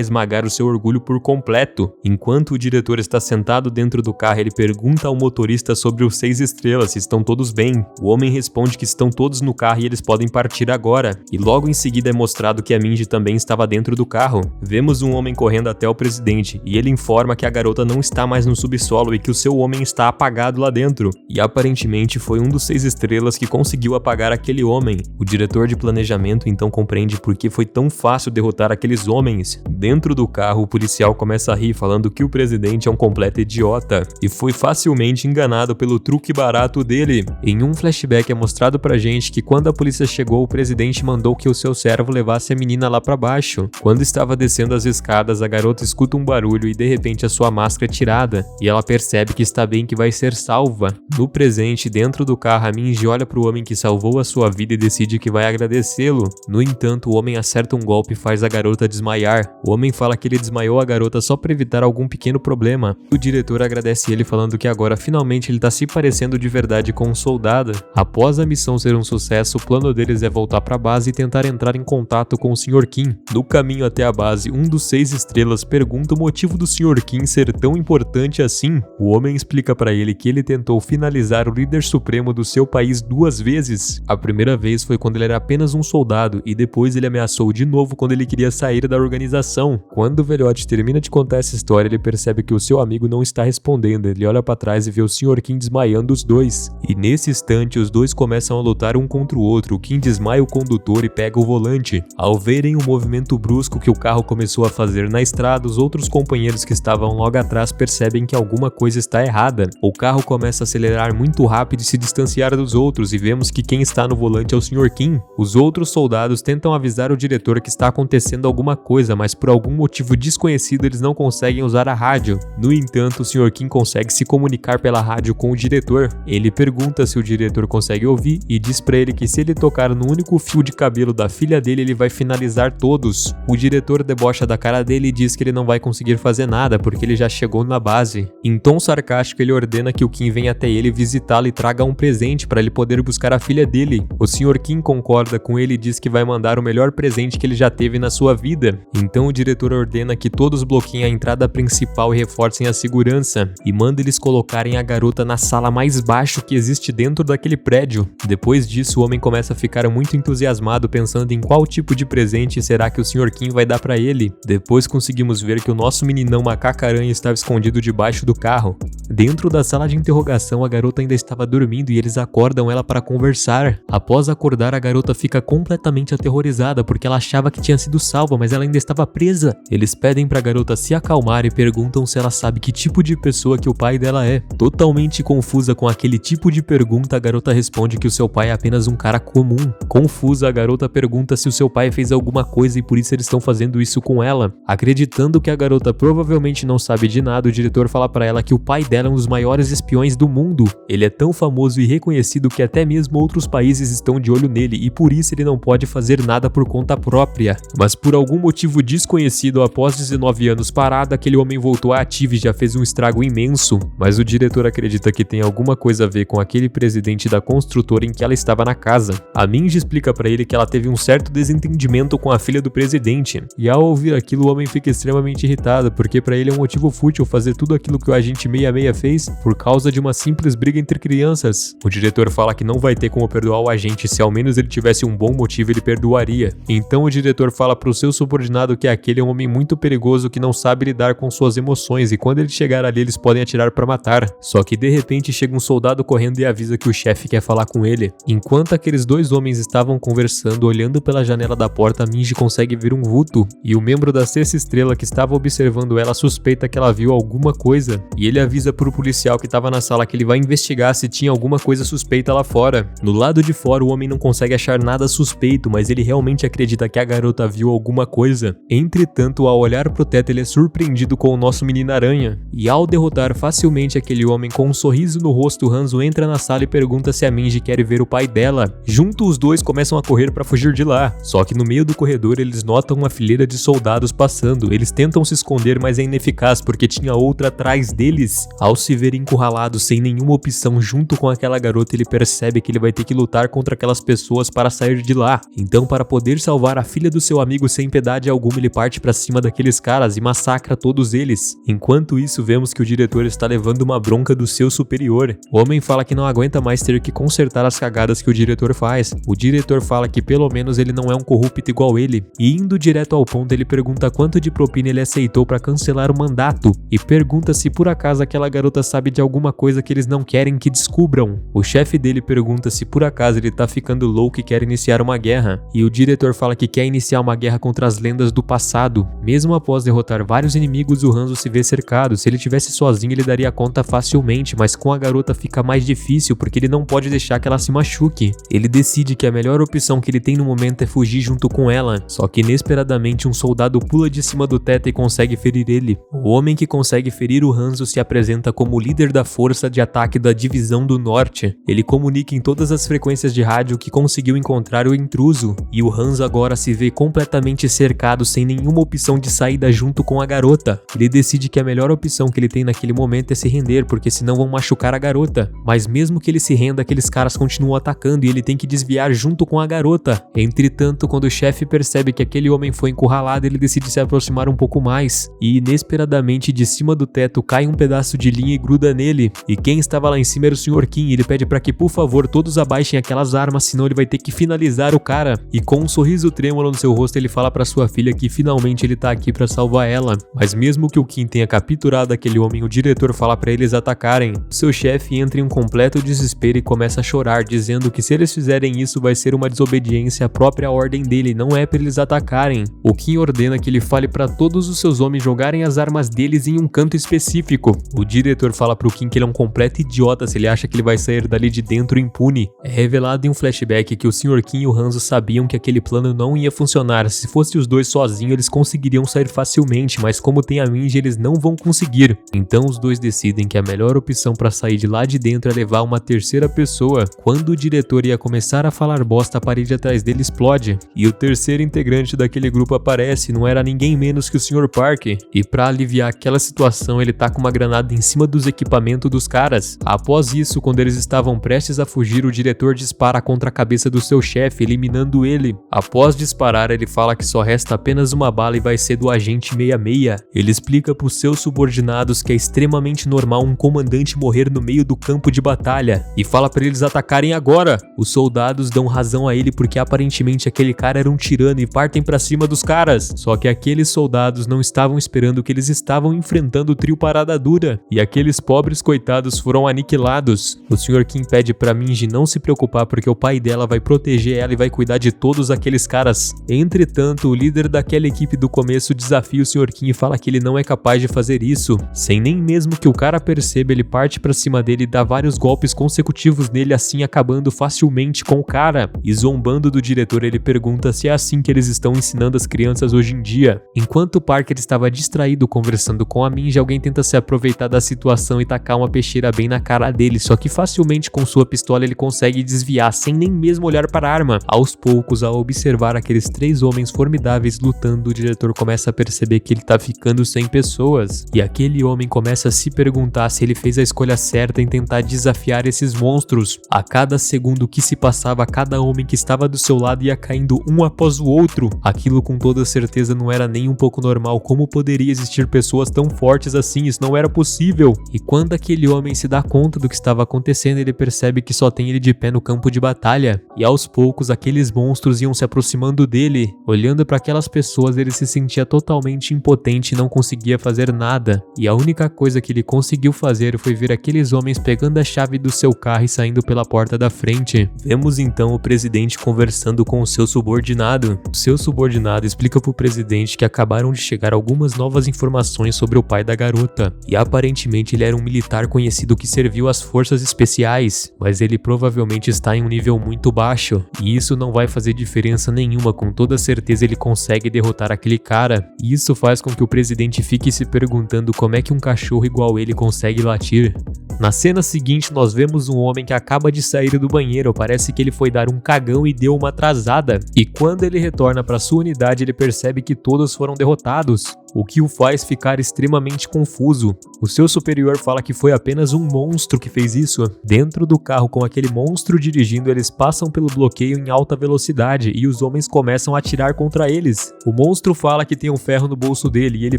S1: esmagar o seu orgulho por completo. Enquanto o diretor está sentado dentro do carro, ele pergunta ao motorista sobre os 6 estrelas se estão todos bem. O homem responde que estão todos no carro e eles podem partir agora, e logo em seguida é mostrado que a Minji também estava dentro do carro. Vemos um homem correndo até o presidente, e ele informa que a garota não está mais no subsolo e que o seu homem está apagado lá dentro, e aparentemente foi um dos 6 estrelas que conseguiu apagar aquele homem. O diretor de planejamento então compreende por que foi tão fácil derrotar aqueles homens. Dentro do carro, o policial começa a rir, falando que o presidente é um completo idiota, e foi facilmente enganado pelo truque barato dele. Em um flashback é mostrado pra gente que quando a polícia chegou, o presidente mandou que o seu servo levasse a menina lá pra baixo. Quando estava descendo as escadas, a garota escuta um barulho e de repente a sua máscara é tirada, e ela percebe que está bem, que vai ser salva. No presente, dentro do carro, a Minji olha pro homem que salvou a sua vida e decide que vai agradecê-lo. No entanto, o homem acerta um golpe e faz a garota desmaiar. O homem fala que ele desmaiou a garota só para evitar algum pequeno problema. O diretor agradece ele, falando que agora finalmente ele tá se parecendo de verdade com um soldado. Após a missão ser um sucesso, o plano deles é voltar para a base e tentar entrar em contato com o Sr. Kim. No caminho até a base, um dos 6 estrelas pergunta o motivo do Sr. Kim ser tão importante assim. O homem explica para ele que ele tentou finalizar o líder supremo do seu país 2 vezes. A primeira vez foi quando ele era apenas um soldado, e depois ele ameaçou de novo quando ele queria sair da organização. Quando o velhote termina de contar essa história, ele percebe que o seu amigo não está respondendo. Ele olha para trás e vê o Sr. Kim desmaiando os dois, e nesse instante os dois começam a lutar um contra o outro. O Kim desmaia o condutor e pega o volante. Ao verem o movimento brusco que o carro começou a fazer na estrada, os outros companheiros que estavam logo atrás percebem que alguma coisa está errada. O carro começa a acelerar muito rápido e se distanciar dos outros, e vemos que quem está no volante é o Sr. Kim. Os outros soldados tentam avisar o diretor que está acontecendo alguma coisa, mas por algum motivo desconhecido eles não conseguem usar a rádio. No entanto, o Sr. Kim consegue se comunicar pela rádio com o diretor. Ele pergunta se o diretor consegue ouvir e diz pra ele que se ele tocar no único fio de cabelo da filha dele, ele vai finalizar todos. O diretor debocha da cara dele e diz que ele não vai conseguir fazer nada porque ele já chegou na base. Em tom sarcástico, ele ordena que o Kim venha até ele visitá-lo e traga um presente para ele poder buscar a filha dele. O Sr. Kim concorda com ele e diz que vai mandar o melhor presente que ele já teve na sua vida. Então o diretor ordena que todos bloqueiem a entrada principal e reforcem a segurança, e manda eles colocarem a garota na sala mais baixo que existe dentro daquele prédio. Depois disso, o homem começa a ficar muito entusiasmado, pensando em qual tipo de presente será que o Sr. Kim vai dar pra ele. Depois conseguimos ver que o nosso meninão macaco-aranha estava escondido debaixo do carro. Dentro da sala de interrogação, a garota ainda estava dormindo e eles acordam ela para conversar. Após acordar, a garota fica completamente aterrorizada porque ela achava que tinha sido salva, mas ela ainda estava presa. Eles pedem pra garota se acalmar e perguntam se ela sabe que tipo de pessoa que o pai dela é. Totalmente confusa com aquele tipo de pergunta, a garota responde que o seu pai é apenas um cara comum. Confusa, a garota pergunta se o seu pai fez alguma coisa e por isso eles estão fazendo isso com ela. Acreditando que a garota provavelmente não sabe de nada, o diretor fala pra ela que o pai dela dela é um dos maiores espiões do mundo. Ele é tão famoso e reconhecido que até mesmo outros países estão de olho nele e por isso ele não pode fazer nada por conta própria. Mas por algum motivo desconhecido, após 19 anos parado, aquele homem voltou à ativa e já fez um estrago imenso. Mas o diretor acredita que tem alguma coisa a ver com aquele presidente da construtora em que ela estava na casa. A Minji explica pra ele que ela teve um certo desentendimento com a filha do presidente. E ao ouvir aquilo, o homem fica extremamente irritado, porque pra ele é um motivo fútil fazer tudo aquilo que o agente 66 fez por causa de uma simples briga entre crianças. O diretor fala que não vai ter como perdoar o agente, se ao menos ele tivesse um bom motivo ele perdoaria. Então o diretor fala pro seu subordinado que aquele é um homem muito perigoso que não sabe lidar com suas emoções e quando ele chegar ali eles podem atirar pra matar. Só que de repente chega um soldado correndo e avisa que o chefe quer falar com ele. Enquanto aqueles dois homens estavam conversando, olhando pela janela da porta, Minji consegue ver um vulto e o membro da sexta estrela que estava observando ela suspeita que ela viu alguma coisa e ele avisa pro policial que estava na sala que ele vai investigar se tinha alguma coisa suspeita lá fora. No lado de fora o homem não consegue achar nada suspeito, mas ele realmente acredita que a garota viu alguma coisa. Entretanto, ao olhar pro teto ele é surpreendido com o nosso menino aranha e ao derrotar facilmente aquele homem com um sorriso no rosto, Hanzo entra na sala e pergunta se a Minji quer ver o pai dela. Junto os dois começam a correr para fugir de lá, só que no meio do corredor eles notam uma fileira de soldados passando. Eles tentam se esconder, mas é ineficaz porque tinha outra atrás deles. Ao se ver encurralado sem nenhuma opção junto com aquela garota, ele percebe que ele vai ter que lutar contra aquelas pessoas para sair de lá. Então, para poder salvar a filha do seu amigo sem piedade alguma, ele parte para cima daqueles caras e massacra todos eles. Enquanto isso, vemos que o diretor está levando uma bronca do seu superior. O homem fala que não aguenta mais ter que consertar as cagadas que o diretor faz. O diretor fala que pelo menos ele não é um corrupto igual ele. E indo direto ao ponto, ele pergunta quanto de propina ele aceitou para cancelar o mandato e pergunta se por acaso aquela garota sabe de alguma coisa que eles não querem que descubram. O chefe dele pergunta se por acaso ele tá ficando louco e quer iniciar uma guerra. E o diretor fala que quer iniciar uma guerra contra as lendas do passado. Mesmo após derrotar vários inimigos, o Hanzo se vê cercado. Se ele tivesse sozinho, ele daria conta facilmente, mas com a garota fica mais difícil porque ele não pode deixar que ela se machuque. Ele decide que a melhor opção que ele tem no momento é fugir junto com ela. Só que inesperadamente um soldado pula de cima do teto e consegue ferir ele. O homem que consegue ferir o Hanzo se apresenta como líder da força de ataque da Divisão do Norte. Ele comunica em todas as frequências de rádio que conseguiu encontrar o intruso, e o Hanzo agora se vê completamente cercado sem nenhuma opção de saída junto com a garota. Ele decide que a melhor opção que ele tem naquele momento é se render, porque senão vão machucar a garota. Mas mesmo que ele se renda, aqueles caras continuam atacando e ele tem que desviar junto com a garota. Entretanto, quando o chefe percebe que aquele homem foi encurralado, ele decide se aproximar um pouco mais, e inesperadamente de cima do teto cai um pedaço de linha e gruda nele, e quem estava lá em cima era o Sr. Kim. Ele pede para que por favor todos abaixem aquelas armas, senão ele vai ter que finalizar o cara, e com um sorriso trêmulo no seu rosto ele fala para sua filha que finalmente ele tá aqui para salvar ela. Mas mesmo que o Kim tenha capturado aquele homem, o diretor fala para eles atacarem. Seu chefe entra em um completo desespero e começa a chorar, dizendo que se eles fizerem isso vai ser uma desobediência à própria ordem dele, não é para eles atacarem. O Kim ordena que ele fale para todos os seus homens jogarem as armas deles em um canto específico. O diretor fala pro Kim que ele é um completo idiota se ele acha que ele vai sair dali de dentro impune. É revelado em um flashback que o Sr. Kim e o Hanzo sabiam que aquele plano não ia funcionar. Se fosse os dois sozinhos eles conseguiriam sair facilmente, mas como tem a Minji eles não vão conseguir. Então os dois decidem que a melhor opção para sair de lá de dentro é levar uma terceira pessoa. Quando o diretor ia começar a falar bosta, a parede atrás dele explode e o terceiro integrante daquele grupo aparece. Não era ninguém menos que o Sr. Park, e para aliviar aquela situação ele tá com uma granada em cima dos equipamentos dos caras. Após isso, quando eles estavam prestes a fugir, o diretor dispara contra a cabeça do seu chefe, eliminando ele. Após disparar, ele fala que só resta apenas uma bala e vai ser do agente 66. Ele explica para os seus subordinados que é extremamente normal um comandante morrer no meio do campo de batalha e fala para eles atacarem agora. Os soldados dão razão a ele porque aparentemente aquele cara era um tirano e partem para cima dos caras. Só que aqueles soldados não estavam esperando que eles estavam enfrentando o trio Parada Dura e aqueles pobres coitados foram aniquilados. O Sr. Kim pede pra Minji não se preocupar porque o pai dela vai proteger ela e vai cuidar de todos aqueles caras. Entretanto, o líder daquela equipe do começo desafia o Sr. Kim e fala que ele não é capaz de fazer isso. Sem nem mesmo que o cara perceba, ele parte pra cima dele e dá vários golpes consecutivos nele, assim acabando facilmente com o cara. E zombando do diretor, ele pergunta se é assim que eles estão ensinando as crianças hoje em dia. Enquanto Parker estava distraído conversando com a Minji, alguém tenta se aproveitar da situação e tacar uma peixeira bem na cara dele, só que facilmente com sua pistola ele consegue desviar sem nem mesmo olhar para a arma. Aos poucos, ao observar aqueles 3 homens formidáveis lutando, o diretor começa a perceber que ele tá ficando sem pessoas, e aquele homem começa a se perguntar se ele fez a escolha certa em tentar desafiar esses monstros. A cada segundo que se passava, cada homem que estava do seu lado ia caindo um após o outro. Aquilo com toda certeza não era nem um pouco normal. Como poderia existir pessoas tão fortes assim? Isso não era possível. E quando aquele homem se dá conta do que estava acontecendo, ele percebe que só tem ele de pé no campo de batalha. E aos poucos, aqueles monstros iam se aproximando dele. Olhando para aquelas pessoas, ele se sentia totalmente impotente e não conseguia fazer nada. E a única coisa que ele conseguiu fazer foi ver aqueles homens pegando a chave do seu carro e saindo pela porta da frente. Vemos então o presidente conversando com o seu subordinado. O seu subordinado explica pro presidente que acabaram de chegar algumas novas informações sobre o pai da garota, e aparentemente ele era um militar conhecido que serviu às forças especiais, mas ele provavelmente está em um nível muito baixo, e isso não vai fazer diferença nenhuma. Com toda certeza ele consegue derrotar aquele cara, e isso faz com que o presidente fique se perguntando como é que um cachorro igual ele consegue latir. Na cena seguinte, nós vemos um homem que acaba de sair do banheiro. Parece que ele foi dar um cagão e deu uma atrasada. E quando ele retorna para sua unidade, ele percebe que todos foram derrotados, o que o faz ficar extremamente confuso. O seu superior fala que foi apenas um monstro que fez isso. Dentro do carro, com aquele monstro dirigindo, eles passam pelo bloqueio em alta velocidade e os homens começam a atirar contra eles. O monstro fala que tem um ferro no bolso dele e ele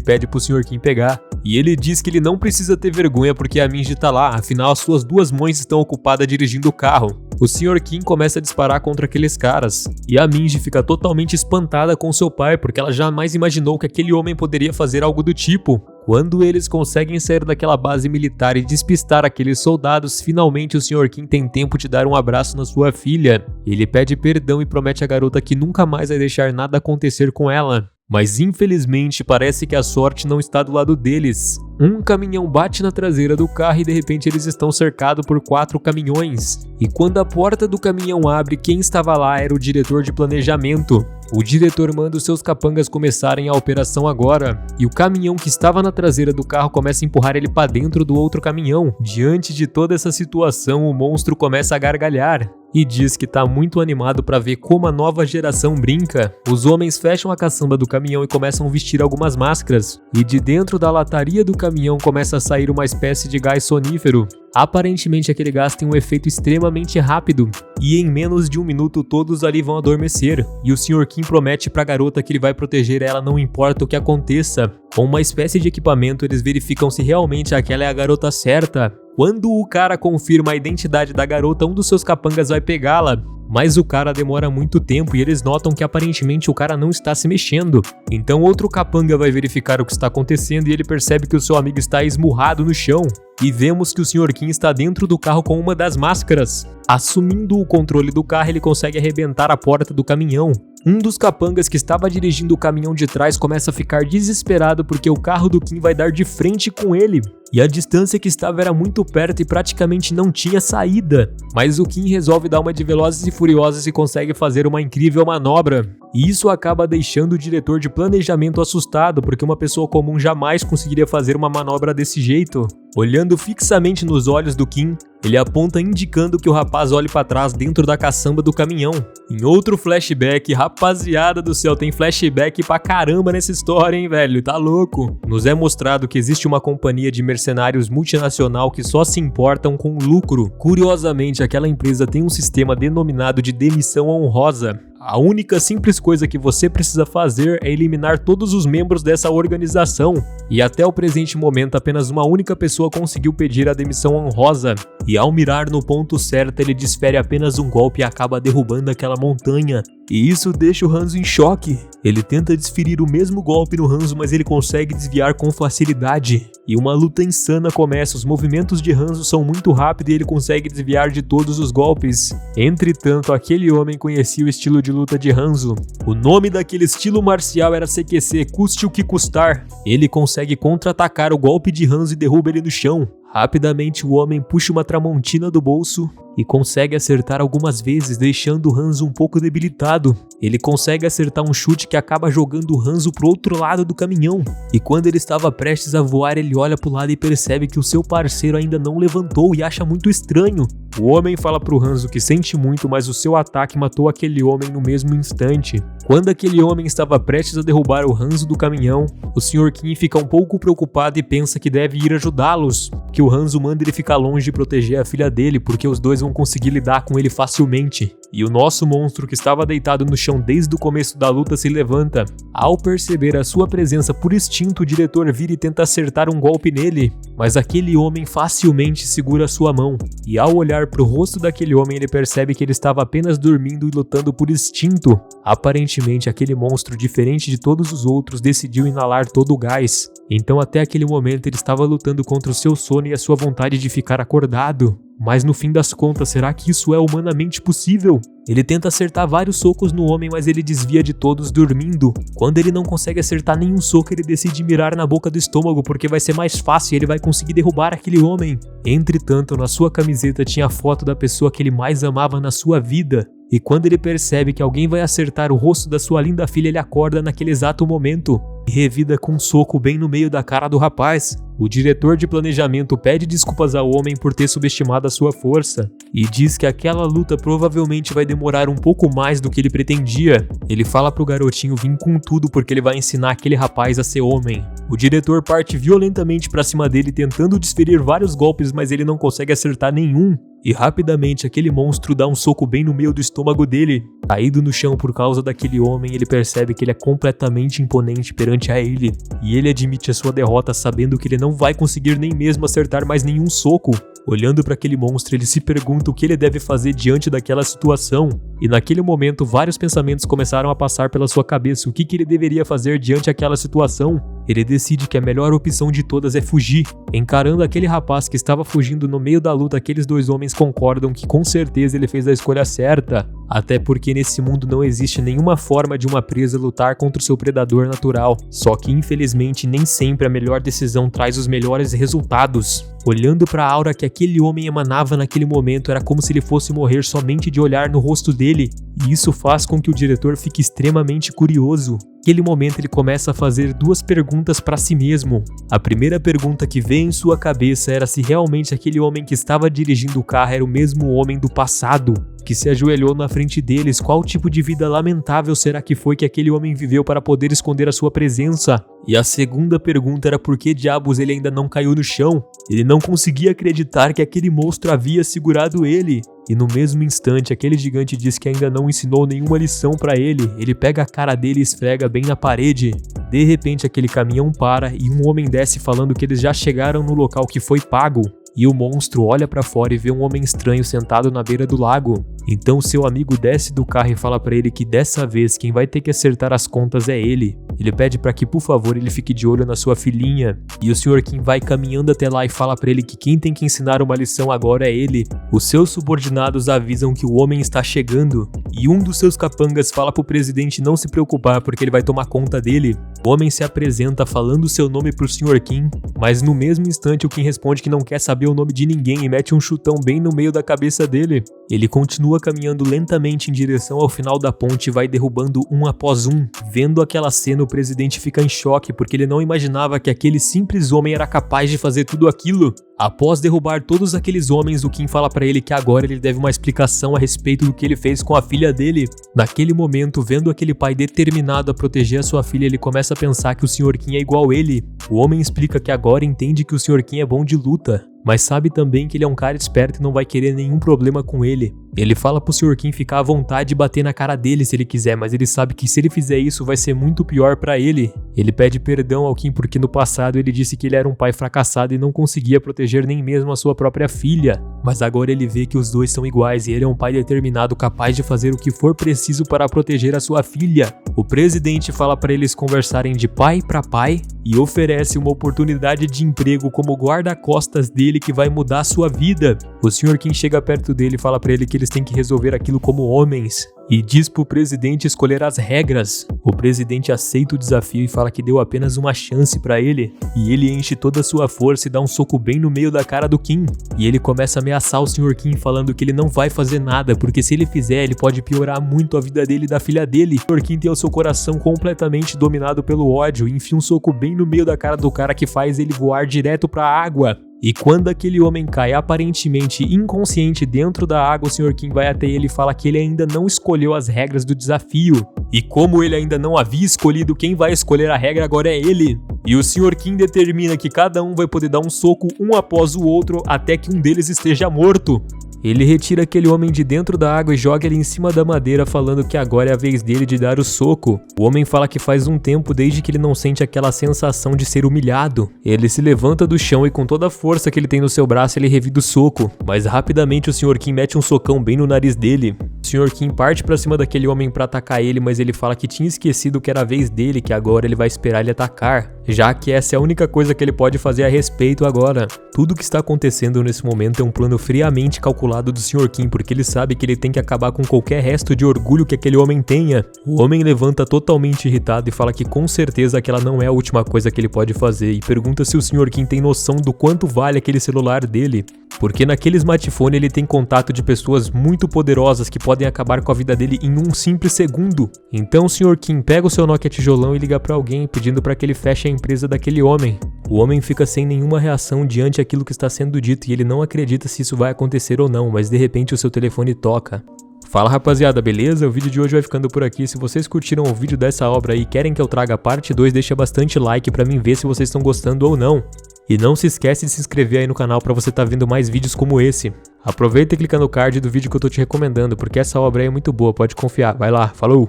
S1: pede pro Sr. Kim pegar. E ele diz que ele não precisa ter vergonha porque a Minji tá lá, afinal as suas 2 mães estão ocupadas dirigindo o carro. O Sr. Kim começa a disparar contra aqueles caras, e a Minji fica totalmente espantada com seu pai, porque ela jamais imaginou que aquele homem poderia fazer algo do tipo. Quando eles conseguem sair daquela base militar e despistar aqueles soldados, finalmente o Sr. Kim tem tempo de dar um abraço na sua filha. Ele pede perdão e promete à garota que nunca mais vai deixar nada acontecer com ela. Mas infelizmente parece que a sorte não está do lado deles. Um caminhão bate na traseira do carro e de repente eles estão cercados por 4 caminhões. E quando a porta do caminhão abre, quem estava lá era o diretor de planejamento. O diretor manda os seus capangas começarem a operação agora, e o caminhão que estava na traseira do carro começa a empurrar ele para dentro do outro caminhão. Diante de toda essa situação, o monstro começa a gargalhar e diz que tá muito animado para ver como a nova geração brinca. Os homens fecham a caçamba do caminhão e começam a vestir algumas máscaras, e de dentro da lataria do caminhão começa a sair uma espécie de gás sonífero. Aparentemente aquele gás tem um efeito extremamente rápido, e em menos de 1 minuto todos ali vão adormecer, e o Sr. Kim promete pra garota que ele vai proteger ela não importa o que aconteça. Com uma espécie de equipamento eles verificam se realmente aquela é a garota certa. Quando o cara confirma a identidade da garota, um dos seus capangas vai pegá-la. Mas o cara demora muito tempo e eles notam que aparentemente o cara não está se mexendo. Então outro capanga vai verificar o que está acontecendo e ele percebe que o seu amigo está esmurrado no chão. E vemos que o Sr. Kim está dentro do carro com uma das máscaras. Assumindo o controle do carro, ele consegue arrebentar a porta do caminhão. Um dos capangas que estava dirigindo o caminhão de trás começa a ficar desesperado porque o carro do Kim vai dar de frente com ele. E a distância que estava era muito perto e praticamente não tinha saída. Mas o Kim resolve dar uma de Velozes e Furiosos e consegue fazer uma incrível manobra. E isso acaba deixando o diretor de planejamento assustado, porque uma pessoa comum jamais conseguiria fazer uma manobra desse jeito. Olhando fixamente nos olhos do Kim, ele aponta indicando que o rapaz olhe para trás dentro da caçamba do caminhão. Em outro flashback, rapaziada do céu, tem flashback pra caramba nessa história, hein, velho? Tá louco? Nos é mostrado que existe uma companhia de mercenários multinacional que só se importam com lucro. Curiosamente, aquela empresa tem um sistema denominado de demissão honrosa. A única simples coisa que você precisa fazer é eliminar todos os membros dessa organização. E até o presente momento, apenas uma única pessoa conseguiu pedir a demissão honrosa. E ao mirar no ponto certo, ele desfere apenas um golpe e acaba derrubando aquela montanha. E isso deixa o Hanzo em choque. Ele tenta desferir o mesmo golpe no Hanzo, mas ele consegue desviar com facilidade. E uma luta insana começa, os movimentos de Hanzo são muito rápidos e ele consegue desviar de todos os golpes. Entretanto, aquele homem conhecia o estilo de luta de Hanzo. O nome daquele estilo marcial era CQC, custe o que custar. Ele consegue contra-atacar o golpe de Hanzo e derruba ele no chão. Rapidamente o homem puxa uma tramontina do bolso e consegue acertar algumas vezes, deixando o Hanzo um pouco debilitado. Ele consegue acertar um chute que acaba jogando o Hanzo pro outro lado do caminhão. E quando ele estava prestes a voar, ele olha pro lado e percebe que o seu parceiro ainda não levantou e acha muito estranho. O homem fala pro Hanzo que sente muito, mas o seu ataque matou aquele homem no mesmo instante. Quando aquele homem estava prestes a derrubar o Hanzo do caminhão, o Sr. Kim fica um pouco preocupado e pensa que deve ir ajudá-los, que o Hanzo manda ele ficar longe e proteger a filha dele, porque os dois vão conseguir lidar com ele facilmente. E o nosso monstro, que estava deitado no chão desde o começo da luta, se levanta. Ao perceber a sua presença por instinto, o diretor vira e tenta acertar um golpe nele, mas aquele homem facilmente segura sua mão. E ao olhar para o rosto daquele homem, ele percebe que ele estava apenas dormindo e lutando por instinto. Aparentemente, aquele monstro, diferente de todos os outros, decidiu inalar todo o gás. Então, até aquele momento, ele estava lutando contra o seu sono e a sua vontade de ficar acordado. Mas no fim das contas, será que isso é humanamente possível? Ele tenta acertar vários socos no homem, mas ele desvia de todos dormindo. Quando ele não consegue acertar nenhum soco, ele decide mirar na boca do estômago, porque vai ser mais fácil e ele vai conseguir derrubar aquele homem. Entretanto, na sua camiseta tinha a foto da pessoa que ele mais amava na sua vida. E quando ele percebe que alguém vai acertar o rosto da sua linda filha, ele acorda naquele exato momento e revida com um soco bem no meio da cara do rapaz. O diretor de planejamento pede desculpas ao homem por ter subestimado a sua força e diz que aquela luta provavelmente vai demorar um pouco mais do que ele pretendia. Ele fala pro garotinho vir com tudo porque ele vai ensinar aquele rapaz a ser homem. O diretor parte violentamente pra cima dele, tentando desferir vários golpes, mas ele não consegue acertar nenhum. E rapidamente aquele monstro dá um soco bem no meio do estômago dele. Caído no chão por causa daquele homem, ele percebe que ele é completamente imponente perante a ele. E ele admite a sua derrota, sabendo que ele não vai conseguir nem mesmo acertar mais nenhum soco. Olhando para aquele monstro, ele se pergunta o que ele deve fazer diante daquela situação. E naquele momento, vários pensamentos começaram a passar pela sua cabeça. O que ele deveria fazer diante daquela situação? Ele decide que a melhor opção de todas é fugir. Encarando aquele rapaz que estava fugindo no meio da luta, aqueles dois homens concordam que com certeza ele fez a escolha certa. Até porque nesse mundo não existe nenhuma forma de uma presa lutar contra o seu predador natural. Só que infelizmente nem sempre a melhor decisão traz os melhores resultados. Olhando para a aura que aquele homem emanava naquele momento, era como se ele fosse morrer somente de olhar no rosto dele. E isso faz com que o diretor fique extremamente curioso. Naquele momento ele começa a fazer duas perguntas para si mesmo. A primeira pergunta que veio em sua cabeça era se realmente aquele homem que estava dirigindo o carro era o mesmo homem do passado, que se ajoelhou na frente deles. Qual tipo de vida lamentável será que foi que aquele homem viveu para poder esconder a sua presença? E a segunda pergunta era por que diabos ele ainda não caiu no chão? Ele não conseguia acreditar que aquele monstro havia segurado ele. E no mesmo instante, aquele gigante diz que ainda não ensinou nenhuma lição para ele. Ele pega a cara dele e esfrega bem na parede. De repente, aquele caminhão para e um homem desce falando que eles já chegaram no local que foi pago. E o monstro olha para fora e vê um homem estranho sentado na beira do lago. Então seu amigo desce do carro e fala para ele que dessa vez quem vai ter que acertar as contas é ele. Ele pede para que por favor ele fique de olho na sua filhinha. E o Sr. Kim vai caminhando até lá e fala para ele que quem tem que ensinar uma lição agora é ele. Os seus subordinados avisam que o homem está chegando. E um dos seus capangas fala pro presidente não se preocupar porque ele vai tomar conta dele. O homem se apresenta falando seu nome pro Sr. Kim, mas no mesmo instante o Kim responde que não quer saber o nome de ninguém e mete um chutão bem no meio da cabeça dele. Ele continua caminhando lentamente em direção ao final da ponte e vai derrubando um após um. Vendo aquela cena, o presidente fica em choque porque ele não imaginava que aquele simples homem era capaz de fazer tudo aquilo. Após derrubar todos aqueles homens, o Kim fala pra ele que agora ele deve uma explicação a respeito do que ele fez com a filha dele. Naquele momento, vendo aquele pai determinado a proteger a sua filha, ele começa a pensar que o Sr. Kim é igual ele. O homem explica que agora entende que o Sr. Kim é bom de luta, mas sabe também que ele é um cara esperto e não vai querer nenhum problema com ele. Ele fala pro Sr. Kim ficar à vontade de bater na cara dele se ele quiser, mas ele sabe que se ele fizer isso vai ser muito pior pra ele. Ele pede perdão ao Kim porque no passado ele disse que ele era um pai fracassado e não conseguia proteger nem mesmo a sua própria filha. Mas agora ele vê que os dois são iguais e ele é um pai determinado, capaz de fazer o que for preciso para proteger a sua filha. O presidente fala para eles conversarem de pai para pai e oferece uma oportunidade de emprego como guarda-costas dele que vai mudar a sua vida. O Sr. Kim chega perto dele e fala para ele que eles têm que resolver aquilo como homens. e diz pro presidente escolher as regras. O presidente aceita o desafio e fala que deu apenas uma chance pra ele, e ele enche toda a sua força e dá um soco bem no meio da cara do Kim. E ele começa a ameaçar o Sr. Kim falando que ele não vai fazer nada, porque se ele fizer, ele pode piorar muito a vida dele e da filha dele. O Sr. Kim tem o seu coração completamente dominado pelo ódio e enfia um soco bem no meio da cara do cara, que faz ele voar direto pra água. E quando aquele homem cai aparentemente inconsciente dentro da água, o Sr. Kim vai até ele e fala que ele ainda não escolheu as regras do desafio. E como ele ainda não havia escolhido, quem vai escolher a regra agora é ele. E o Sr. Kim determina que cada um vai poder dar um soco um após o outro até que um deles esteja morto. Ele retira aquele homem de dentro da água e joga ele em cima da madeira, falando que agora é a vez dele de dar o soco. O homem fala que faz um tempo desde que ele não sente aquela sensação de ser humilhado. Ele se levanta do chão e com toda a força que ele tem no seu braço ele revida o soco, mas rapidamente o Sr. Kim mete um socão bem no nariz dele. O Sr. Kim parte pra cima daquele homem pra atacar ele, mas ele fala que tinha esquecido que era a vez dele, que agora ele vai esperar ele atacar, já que essa é a única coisa que ele pode fazer a respeito agora. Tudo que está acontecendo nesse momento é um plano friamente calculado do Sr. Kim, porque ele sabe que ele tem que acabar com qualquer resto de orgulho que aquele homem tenha. O homem levanta totalmente irritado e fala que com certeza aquela não é a última coisa que ele pode fazer, e pergunta se o Sr. Kim tem noção do quanto vale aquele celular dele, porque naquele smartphone ele tem contato de pessoas muito poderosas que podem acabar com a vida dele em um simples segundo. Então o Sr. Kim pega o seu Nokia tijolão e liga pra alguém pedindo para que ele feche a empresa daquele homem. O homem fica sem nenhuma reação diante daquilo que está sendo dito e ele não acredita se isso vai acontecer ou não, mas de repente o seu telefone toca. Fala rapaziada, beleza? O vídeo de hoje vai ficando por aqui. Se vocês curtiram o vídeo dessa obra aí e querem que eu traga a parte 2, deixa bastante like pra mim ver se vocês estão gostando ou não. E não se esquece de se inscrever aí no canal pra você tá vendo mais vídeos como esse. Aproveita e clica no card do vídeo que eu tô te recomendando, porque essa obra aí é muito boa, pode confiar. Vai lá, falou!